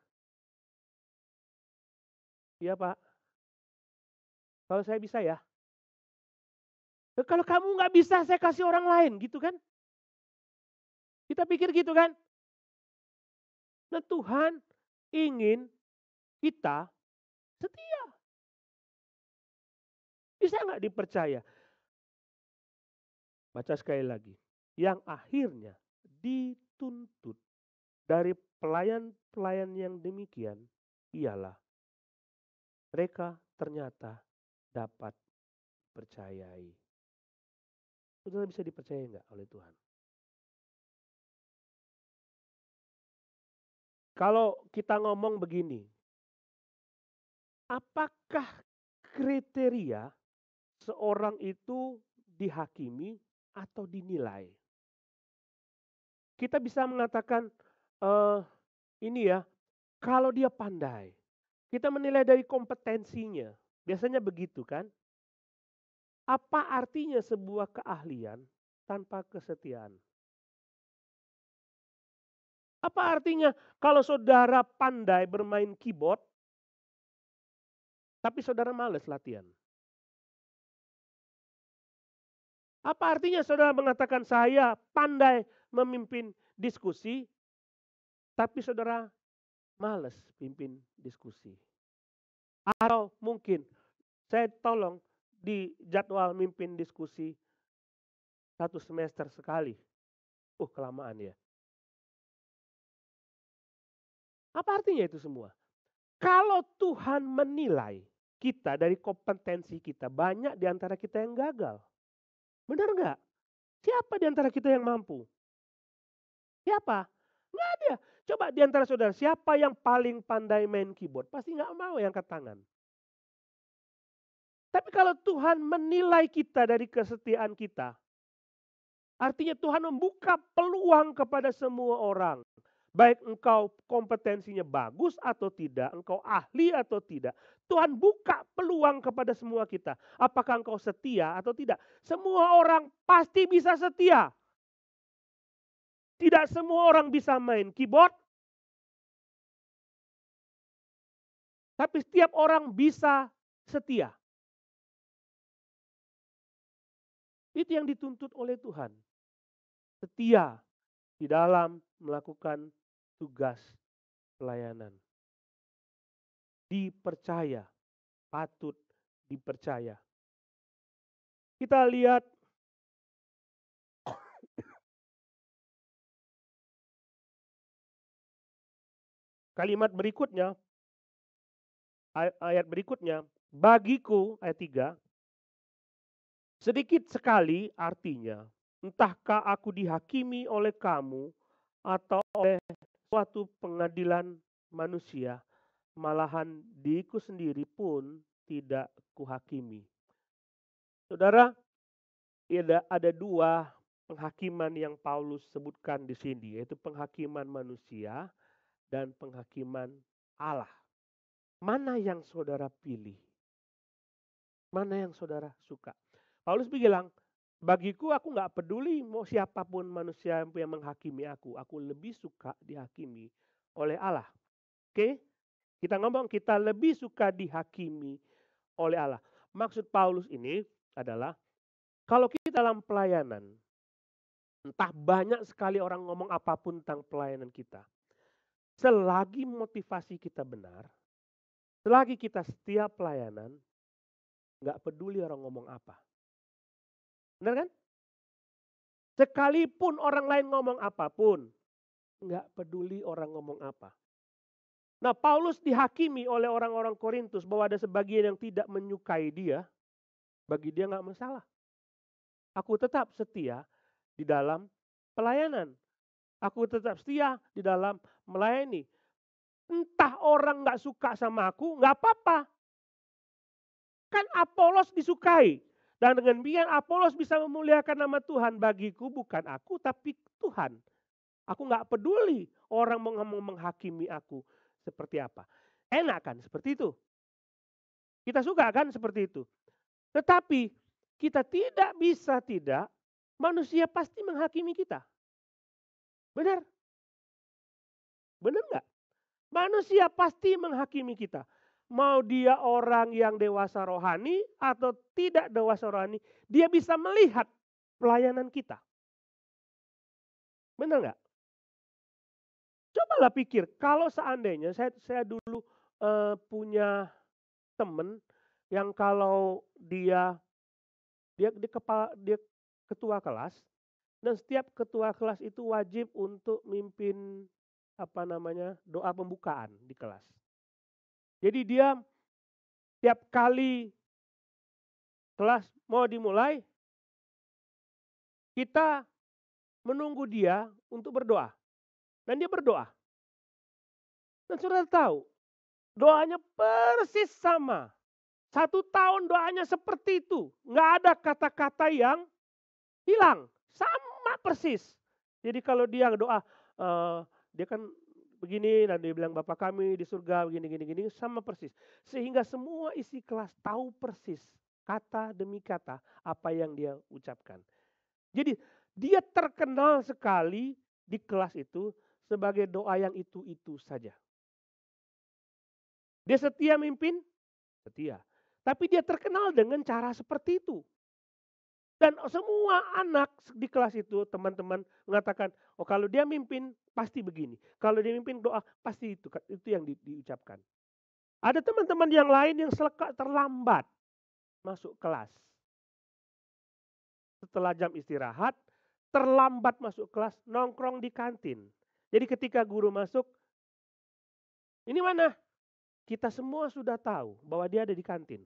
Iya Pak, kalau saya bisa ya. Kalau kamu nggak bisa, saya kasih orang lain gitu kan. Kita pikir gitu kan. Nah Tuhan ingin kita setia. Bisa nggak dipercaya? Baca sekali lagi. Yang akhirnya dituntut dari pelayan-pelayan yang demikian ialah mereka ternyata dapat percayai. Saudara bisa dipercaya nggak oleh Tuhan? Kalau kita ngomong begini, apakah kriteria seorang itu dihakimi atau dinilai? Kita bisa mengatakan ini ya, kalau dia pandai, kita menilai dari kompetensinya. Biasanya begitu kan? Apa artinya sebuah keahlian tanpa kesetiaan? Apa artinya kalau saudara pandai bermain keyboard, tapi saudara males latihan? Apa artinya saudara mengatakan saya pandai memimpin diskusi, tapi saudara males pimpin diskusi? Atau mungkin saya tolong di jadwal mimpin diskusi 1 semester sekali. Kelamaan ya. Apa artinya itu semua? Kalau Tuhan menilai kita dari kompetensi kita, banyak di antara kita yang gagal. Benar nggak? Siapa di antara kita yang mampu? Siapa? Nggak ada. Coba di antara saudara, siapa yang paling pandai main keyboard? Pasti nggak mau yang angkat tangan. Tapi kalau Tuhan menilai kita dari kesetiaan kita, artinya Tuhan membuka peluang kepada semua orang. Baik engkau kompetensinya bagus atau tidak, engkau ahli atau tidak. Tuhan buka peluang kepada semua kita. Apakah engkau setia atau tidak? Semua orang pasti bisa setia. Tidak semua orang bisa main keyboard. Tapi setiap orang bisa setia. Itu yang dituntut oleh Tuhan. Setia di dalam melakukan tugas pelayanan. Dipercaya, patut dipercaya. Kita lihat kalimat berikutnya, ayat berikutnya, bagiku, ayat 3, sedikit sekali artinya, entahkah aku dihakimi oleh kamu atau oleh suatu pengadilan manusia, malahan diriku sendiri pun tidak kuhakimi. Saudara, ada 2 penghakiman yang Paulus sebutkan di sini, yaitu penghakiman manusia dan penghakiman Allah. Mana yang saudara pilih? Mana yang saudara suka? Paulus bilang, bagiku aku nggak peduli mau siapapun manusia yang menghakimi aku lebih suka dihakimi oleh Allah. Oke? Kita ngomong kita lebih suka dihakimi oleh Allah. Maksud Paulus ini adalah kalau kita dalam pelayanan, entah banyak sekali orang ngomong apapun tentang pelayanan kita. Selagi motivasi kita benar, selagi kita setia pelayanan, Nggak peduli orang ngomong apa. Benar kan? Sekalipun orang lain ngomong apapun, nggak peduli orang ngomong apa. Nah, Paulus dihakimi oleh orang-orang Korintus bahwa ada sebagian yang tidak menyukai dia. Bagi dia nggak masalah. Aku tetap setia di dalam pelayanan. Aku tetap setia di dalam melayani. Entah orang nggak suka sama aku, nggak apa-apa. Kan Apolos disukai. Dan dengan demikian Apolos bisa memuliakan nama Tuhan. Bagiku bukan aku, tapi Tuhan. Aku nggak peduli orang mau menghakimi aku seperti apa. Enak kan seperti itu. Kita suka kan seperti itu. Tetapi kita tidak bisa tidak, manusia pasti menghakimi kita. Benar? Benar nggak? Manusia pasti menghakimi kita. Mau dia orang yang dewasa rohani atau tidak dewasa rohani, dia bisa melihat pelayanan kita. Benar nggak? Cobalah pikir, kalau seandainya saya dulu punya teman yang kalau dia ketua kelas, dan setiap ketua kelas itu wajib untuk mimpin doa pembukaan di kelas. Jadi dia tiap kali kelas mau dimulai, kita menunggu dia untuk berdoa. Dan dia berdoa. Dan saudara tahu, doanya persis sama. 1 tahun doanya seperti itu. Nggak ada kata-kata yang hilang. Sama persis. Jadi kalau dia doa, dia kan begini, dan dia bilang Bapa kami di surga, begini, sama persis. Sehingga semua isi kelas tahu persis, kata demi kata, apa yang dia ucapkan. Jadi dia terkenal sekali di kelas itu sebagai doa yang itu saja. Dia setia mimpin? Setia. Tapi dia terkenal dengan cara seperti itu. Dan semua anak di kelas itu, teman-teman mengatakan, oh kalau dia mimpin pasti begini. Kalau dia mimpin doa pasti itu yang diucapkan. Ada teman-teman yang lain yang terlambat masuk kelas. Setelah jam istirahat, terlambat masuk kelas, nongkrong di kantin. Jadi ketika guru masuk, ini mana? Kita semua sudah tahu bahwa dia ada di kantin.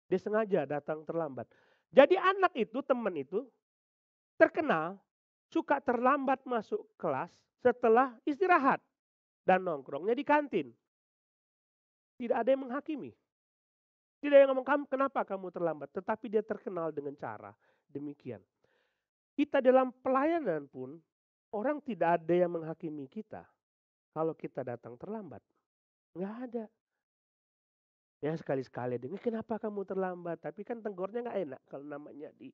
Dia sengaja datang terlambat. Jadi anak itu, teman itu, terkenal suka terlambat masuk kelas setelah istirahat. Dan nongkrongnya di kantin. Tidak ada yang menghakimi. Tidak ada yang ngomong, kamu kenapa kamu terlambat? Tetapi dia terkenal dengan cara demikian. Kita dalam pelayanan pun, orang tidak ada yang menghakimi kita. Kalau kita datang terlambat. Nggak ada. Ya sekali-sekali dengar, kenapa kamu terlambat? Tapi kan tenggornya nggak enak kalau namanya di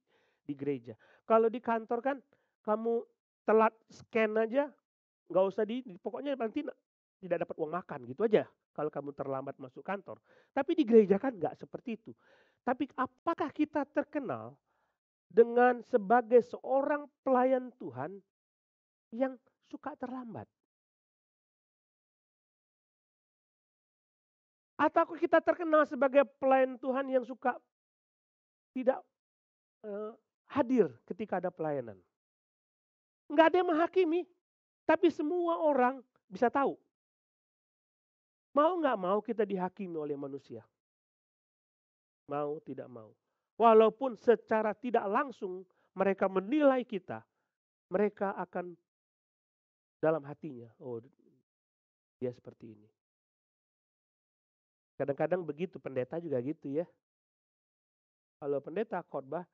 gereja. Kalau di kantor kan kamu telat scan aja, nggak usah pokoknya nanti tidak dapat uang makan gitu aja. Kalau kamu terlambat masuk kantor. Tapi di gereja kan nggak seperti itu. Tapi apakah kita terkenal dengan sebagai seorang pelayan Tuhan yang suka terlambat? Atau kita terkenal sebagai pelayan Tuhan yang suka tidak hadir ketika ada pelayanan? Enggak ada yang menghakimi, tapi semua orang bisa tahu. Mau nggak mau kita dihakimi oleh manusia. Mau tidak mau. Walaupun secara tidak langsung mereka menilai kita, mereka akan dalam hatinya, oh dia seperti ini. Kadang-kadang begitu, pendeta juga gitu ya. Kalau pendeta khotbah,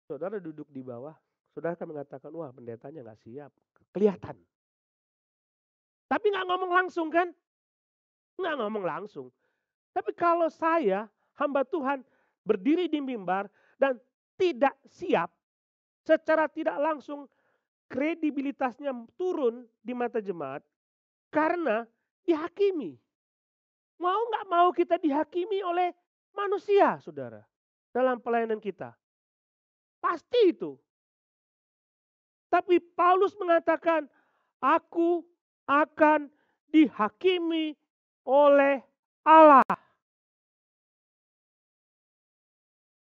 saudara duduk di bawah, saudara akan mengatakan, wah pendetanya nggak siap. Kelihatan. Tapi nggak ngomong langsung kan? Nggak ngomong langsung. Tapi kalau saya, hamba Tuhan, berdiri di mimbar dan tidak siap, secara tidak langsung kredibilitasnya turun di mata jemaat karena dihakimi. Mau nggak mau kita dihakimi oleh manusia, saudara, dalam pelayanan kita. Pasti itu. Tapi Paulus mengatakan, aku akan dihakimi oleh Allah.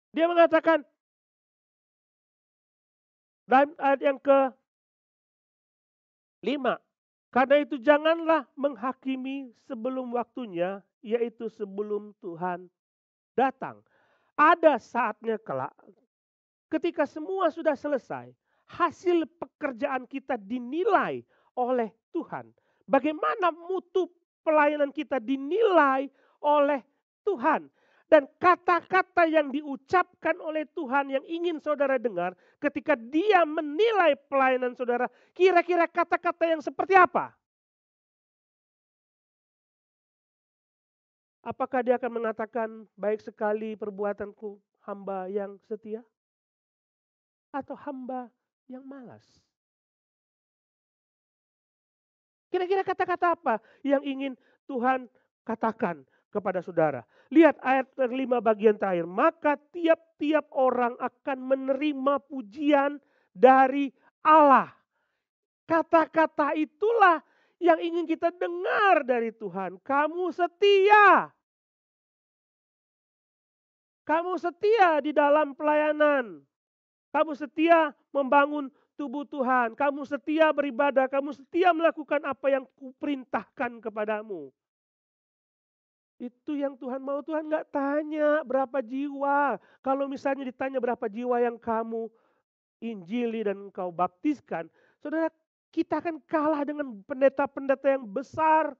Dia mengatakan dalam ayat yang ke-5, karena itu janganlah menghakimi sebelum waktunya, yaitu sebelum Tuhan datang. Ada saatnya kelak ketika semua sudah selesai, hasil pekerjaan kita dinilai oleh Tuhan. Bagaimana mutu pelayanan kita dinilai oleh Tuhan. Dan kata-kata yang diucapkan oleh Tuhan yang ingin saudara dengar ketika dia menilai pelayanan saudara, kira-kira kata-kata yang seperti apa? Apakah dia akan mengatakan, baik sekali perbuatanku hamba yang setia? Atau hamba yang malas? Kira-kira kata-kata apa yang ingin Tuhan katakan kepada saudara? Lihat ayat ke-5 bagian terakhir. Maka tiap-tiap orang akan menerima pujian dari Allah. Kata-kata itulah yang ingin kita dengar dari Tuhan. Kamu setia. Kamu setia di dalam pelayanan. Kamu setia membangun tubuh Tuhan. Kamu setia beribadah. Kamu setia melakukan apa yang kuperintahkan kepadamu. Itu yang Tuhan mau. Tuhan nggak tanya berapa jiwa. Kalau misalnya ditanya berapa jiwa yang kamu injili dan kau baptiskan. Saudara, kita akan kalah dengan pendeta-pendeta yang besar.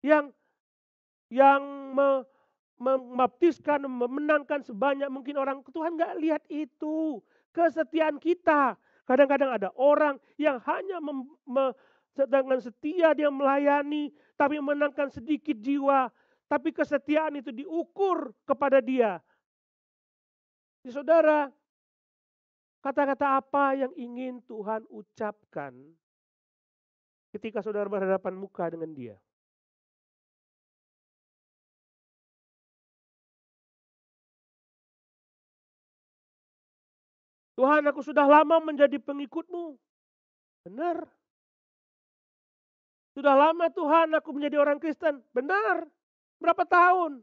Yang membaptiskan, memenangkan sebanyak mungkin orang. Tuhan nggak lihat itu. Kesetiaan kita. Kadang-kadang ada orang yang hanya dengan setia dia melayani, tapi memenangkan sedikit jiwa. Tapi kesetiaan itu diukur kepada dia. Saudara, kata-kata apa yang ingin Tuhan ucapkan ketika saudara berhadapan muka dengan dia? Tuhan, aku sudah lama menjadi pengikutmu. Benar. Sudah lama Tuhan aku menjadi orang Kristen. Benar. Berapa tahun?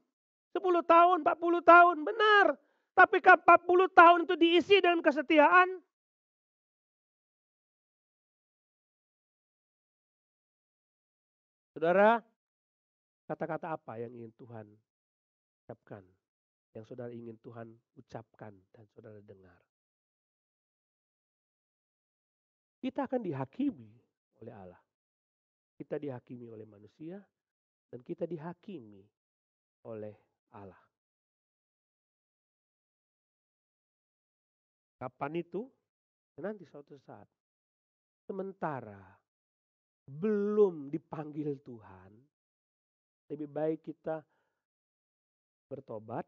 10 tahun, 40 tahun. Benar. Tapi 40 tahun itu diisi dengan kesetiaan? Saudara, kata-kata apa yang ingin Tuhan ucapkan? Yang saudara ingin Tuhan ucapkan dan saudara dengar? Kita akan dihakimi oleh Allah. Kita dihakimi oleh manusia dan kita dihakimi oleh Allah. Kapan itu? Nanti suatu saat. Sementara belum dipanggil Tuhan, lebih baik kita bertobat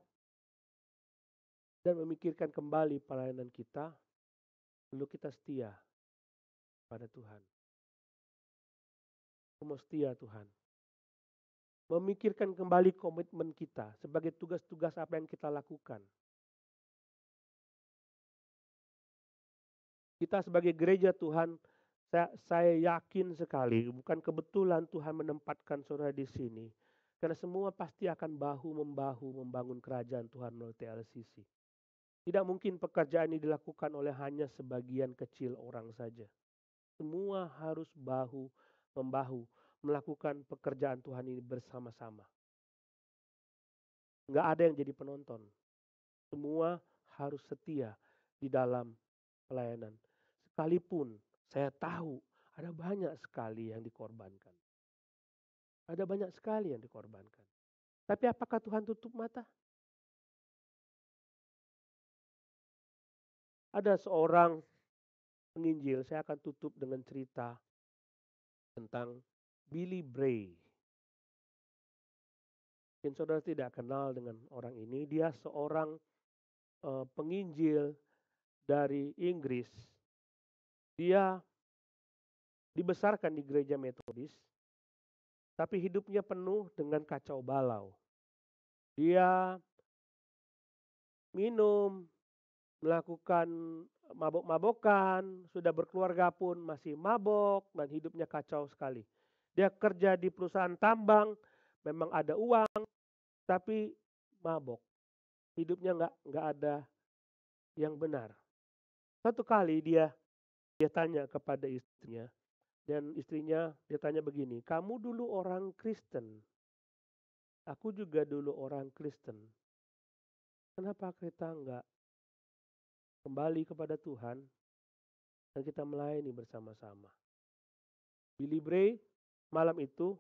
dan memikirkan kembali pelayanan kita, lalu kita setia pada Tuhan. Aku mau setia Tuhan. Memikirkan kembali komitmen kita sebagai tugas-tugas apa yang kita lakukan. Kita sebagai gereja Tuhan, saya yakin sekali, bukan kebetulan Tuhan menempatkan saudara di sini. Karena semua pasti akan bahu-membahu membangun kerajaan Tuhan melalui TLCC. Tidak mungkin pekerjaan ini dilakukan oleh hanya sebagian kecil orang saja. Semua harus bahu-membahu melakukan pekerjaan Tuhan ini bersama-sama. Nggak ada yang jadi penonton. Semua harus setia di dalam pelayanan. Sekalipun saya tahu ada banyak sekali yang dikorbankan. Ada banyak sekali yang dikorbankan. Tapi apakah Tuhan tutup mata? Ada seorang penginjil, saya akan tutup dengan cerita tentang Billy Bray. Mungkin saudara tidak kenal dengan orang ini. Dia seorang penginjil dari Inggris. Dia dibesarkan di gereja Metodis, tapi hidupnya penuh dengan kacau balau. Dia minum, melakukan mabok-mabokan, sudah berkeluarga pun masih mabok dan hidupnya kacau sekali. Dia kerja di perusahaan tambang, memang ada uang, tapi mabok. hidupnya nggak ada yang benar. Satu kali dia tanya kepada istrinya, dan istrinya dia tanya begini, "Kamu dulu orang Kristen, aku juga dulu orang Kristen. Kenapa kita nggak kembali kepada Tuhan dan kita melayani bersama-sama?" Billy Bray malam itu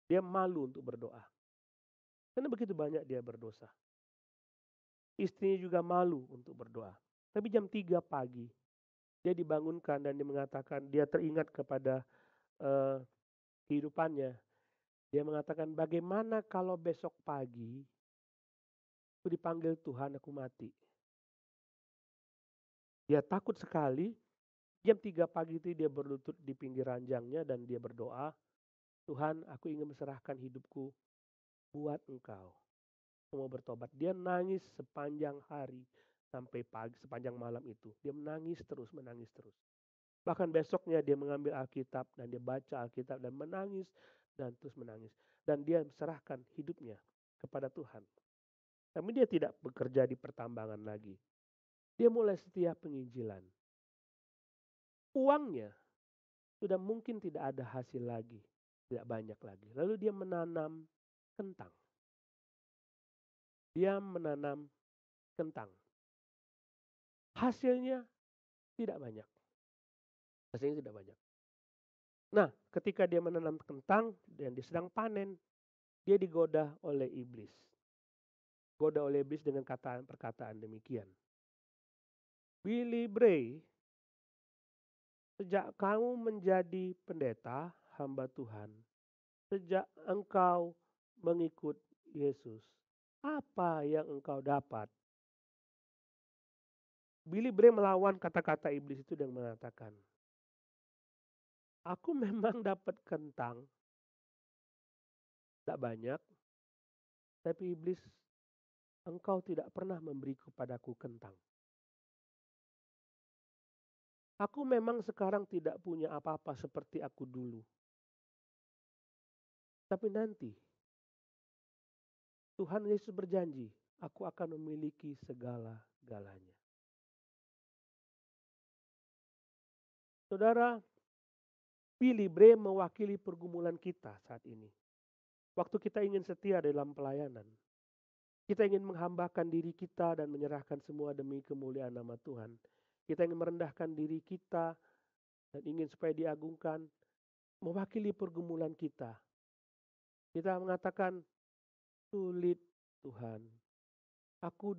dia malu untuk berdoa. Karena begitu banyak dia berdosa. Istrinya juga malu untuk berdoa. Tapi jam 3 pagi dia dibangunkan dan dia mengatakan dia teringat kepada eh, kehidupannya. Dia mengatakan, bagaimana kalau besok pagi aku dipanggil Tuhan, aku mati. Dia takut sekali. Jam 3 pagi itu dia berlutut di pinggir ranjangnya dan dia berdoa, Tuhan, aku ingin menserahkan hidupku buat Engkau. Aku mau bertobat. Dia nangis sepanjang hari sampai pagi, sepanjang malam itu. Dia menangis terus, menangis terus. Bahkan besoknya dia mengambil Alkitab dan dia baca Alkitab dan menangis dan terus menangis. Dan dia serahkan hidupnya kepada Tuhan. Tapi dia tidak bekerja di pertambangan lagi. Dia mulai setia penginjilan. Uangnya sudah mungkin tidak ada hasil lagi. Tidak banyak lagi. Lalu dia menanam kentang. Dia menanam kentang. Hasilnya tidak banyak. Hasilnya tidak banyak. Nah, ketika dia menanam kentang dan dia sedang panen, dia digoda oleh iblis. Goda oleh iblis dengan perkataan demikian. Billy Bray, sejak kamu menjadi pendeta, hamba Tuhan, sejak engkau mengikut Yesus, apa yang engkau dapat? Billy Bray melawan kata-kata iblis itu dan mengatakan, aku memang dapat kentang, tidak banyak, tapi iblis, engkau tidak pernah memberi kepadaku kentang. Aku memang sekarang tidak punya apa-apa seperti aku dulu. Tapi nanti Tuhan Yesus berjanji, aku akan memiliki segala-galanya. Saudara, Billy Bray mewakili pergumulan kita saat ini. Waktu kita ingin setia dalam pelayanan. Kita ingin menghambakan diri kita dan menyerahkan semua demi kemuliaan nama Tuhan. Kita ingin merendahkan diri kita dan ingin supaya diagungkan. Mewakili pergumulan kita. Kita mengatakan, sulit Tuhan. Aku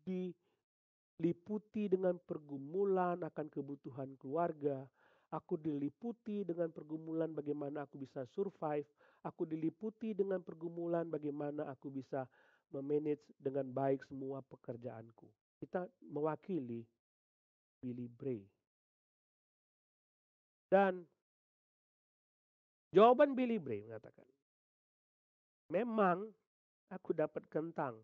diliputi dengan pergumulan akan kebutuhan keluarga. Aku diliputi dengan pergumulan bagaimana aku bisa survive. Aku diliputi dengan pergumulan bagaimana aku bisa memanage dengan baik semua pekerjaanku. Kita mewakili Billy Bray. Dan jawaban Billy Bray mengatakan, memang aku dapat kentang.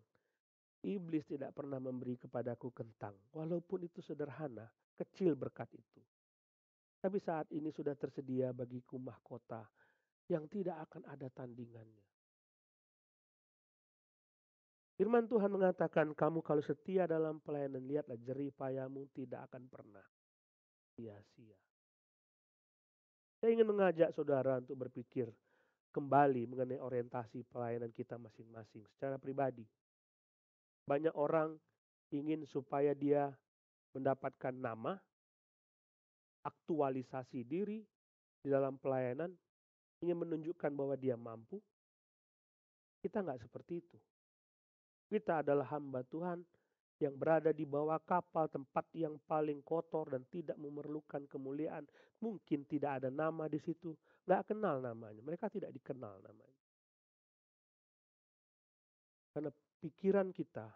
Iblis tidak pernah memberi kepadaku kentang. Walaupun itu sederhana, kecil berkat itu. Tapi saat ini sudah tersedia bagiku mahkota yang tidak akan ada tandingannya. Firman Tuhan mengatakan, kamu kalau setia dalam pelayanan, lihatlah jerih payamu tidak akan pernah sia-sia. Saya ingin mengajak saudara untuk berpikir kembali mengenai orientasi pelayanan kita masing-masing secara pribadi. Banyak orang ingin supaya dia mendapatkan nama, aktualisasi diri di dalam pelayanan, ingin menunjukkan bahwa dia mampu. Kita nggak seperti itu. Kita adalah hamba Tuhan yang berada di bawah kapal, tempat yang paling kotor dan tidak memerlukan kemuliaan. Mungkin tidak ada nama di situ, nggak kenal namanya. Mereka tidak dikenal namanya. Karena pikiran kita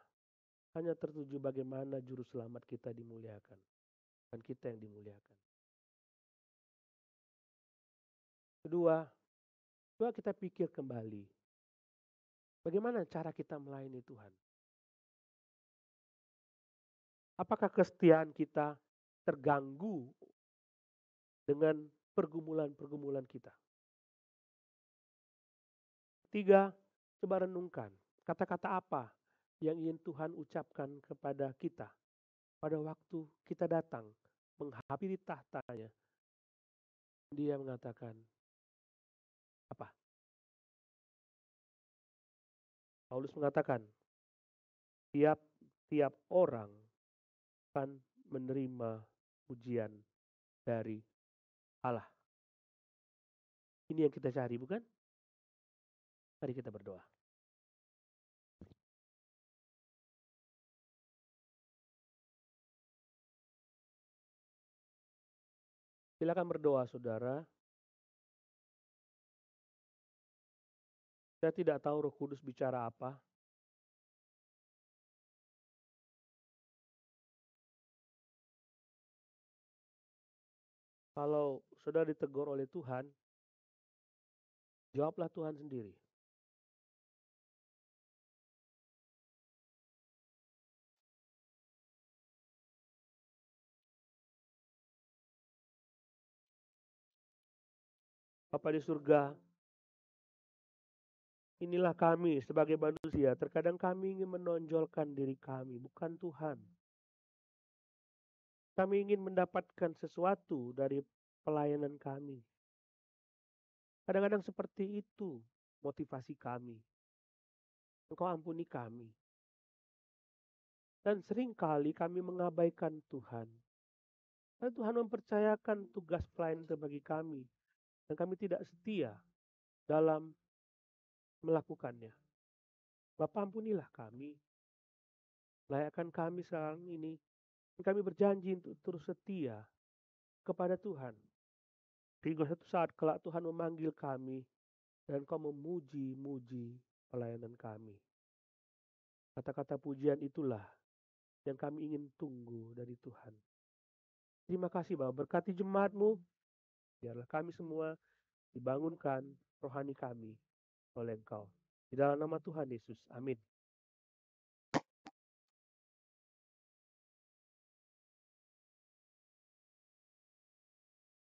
hanya tertuju bagaimana juru selamat kita dimuliakan. Dan kita yang dimuliakan. Kedua, coba kita pikir kembali. Bagaimana cara kita melayani Tuhan? Apakah kesetiaan kita terganggu dengan pergumulan-pergumulan kita? Tiga, coba renungkan. Kata-kata apa yang ingin Tuhan ucapkan kepada kita pada waktu kita datang menghampiri tahtanya. Dia mengatakan, apa? Paulus mengatakan, tiap orang akan menerima ujian dari Allah. Ini yang kita cari, bukan? Mari kita berdoa. Silakan berdoa, saudara. Saya tidak tahu Roh Kudus bicara apa. Kalau saudara ditegur oleh Tuhan, jawablah Tuhan sendiri. Bapa di surga, inilah kami sebagai manusia. Terkadang kami ingin menonjolkan diri kami, bukan Tuhan. Kami ingin mendapatkan sesuatu dari pelayanan kami. Kadang-kadang seperti itu motivasi kami. Engkau ampuni kami. Dan seringkali kami mengabaikan Tuhan. Dan Tuhan mempercayakan tugas pelayanan itu bagi kami. Dan kami tidak setia dalam melakukannya. Bapa, ampunilah kami. Layakkan kami sekarang ini. Kami berjanji untuk terus setia kepada Tuhan. Hingga suatu saat kelak Tuhan memanggil kami. Dan Kau memuji-muji pelayanan kami. Kata-kata pujian itulah yang kami ingin tunggu dari Tuhan. Terima kasih Bapak, berkati jemaat-Mu. Biarlah kami semua dibangunkan rohani kami oleh Engkau. Di dalam nama Tuhan Yesus. Amin.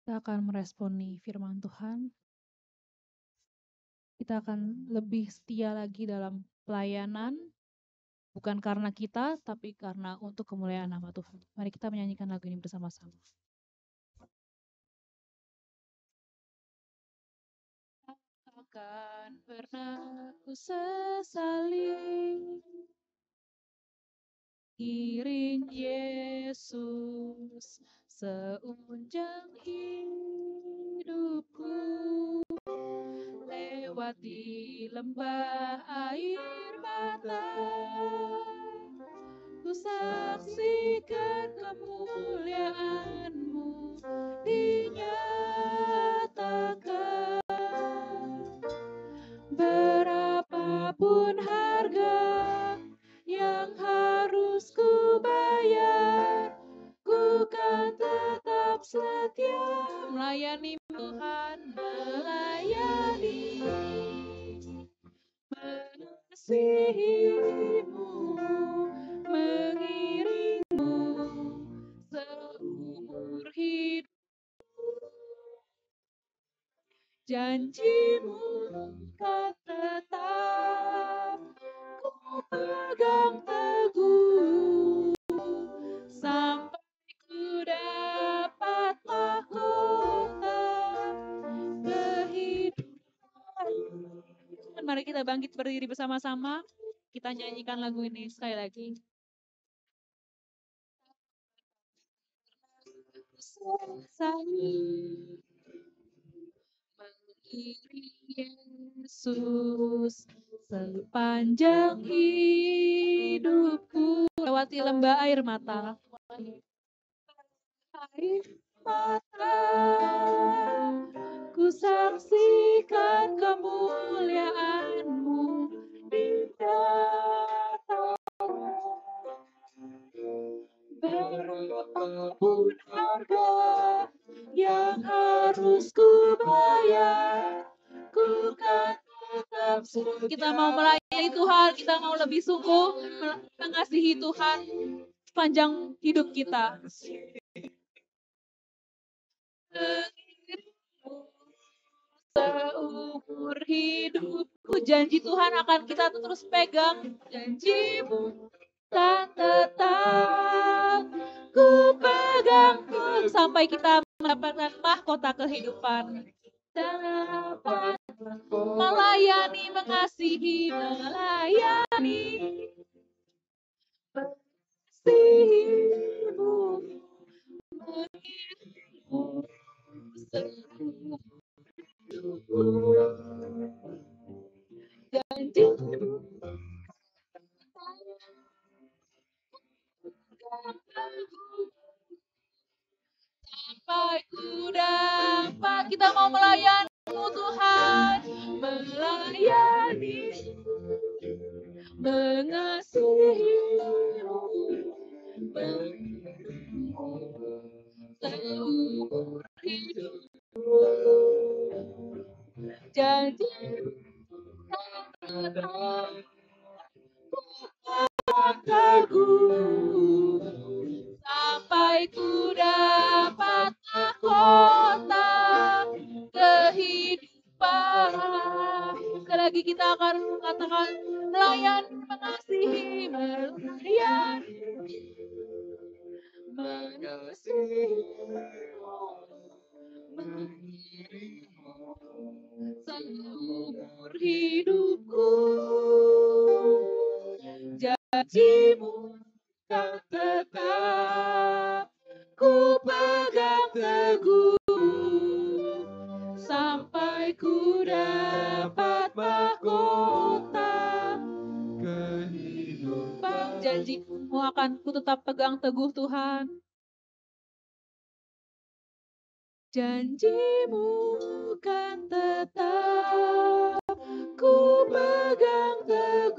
Kita akan meresponi firman Tuhan. Kita akan lebih setia lagi dalam pelayanan. Bukan karena kita, tapi karena untuk kemuliaan nama Tuhan. Mari kita menyanyikan lagu ini bersama-sama. Akan pernah ku sesali iring Yesus seunjang hidupku, lewati lembah air mata, ku saksikan kemuliaan-Mu dinyatakan. Berapapun harga yang harus ku bayar, ku kan tetap setia melayani Tuhan, melayani, mengasihi-Mu, mengiring-Mu seumur hidup. Janji-Mu kan tetap ku pegang teguh, sampai ku dapat mahkota kehidupan. Mari kita bangkit berdiri bersama-sama. Kita nyanyikan lagu ini sekali lagi. Mengiring Yesus sepanjang hidupku, lewati lembah air mata. Air mata, ku saksikan kemuliaan-Mu dinyatakan. Berapapun harga yang harus ku bayar, ku kan tetap setia. Kita mau melayani Tuhan, kita mau lebih sungguh mengasihi Tuhan sepanjang hidup kita. seumur hidupku. Janji Tuhan akan kita terus pegang. Janji-Mu kan tetap ku pegang sampai kita mendapatkan mahkota kehidupan. Dapat melayani, mengasihi, melayani, mengasihi-Mu, mengiringi-Mu seumur hidupku. Janji-Mu kan teguh sampai ku dapat. Kita mau melayani-Mu Tuhan, melayani, mengasihi-Mu, mengiringi-Mu seumur hidupku. Janji-Mu kan tetap ku akan teguh sampai ku dapat mahkota kehidupan. Sekali lagi kita akan mengatakan melayani, mengasihi, melayani, mengasihi-Mu, mengiringi-Mu seumur hidupku. Janji-Mu kan tetap ku pegang teguh sampai ku dapat mahkota kehidupan. Janji-Mu akan ku tetap pegang teguh Tuhan. Janji-Mu kan tetap ku pegang teguh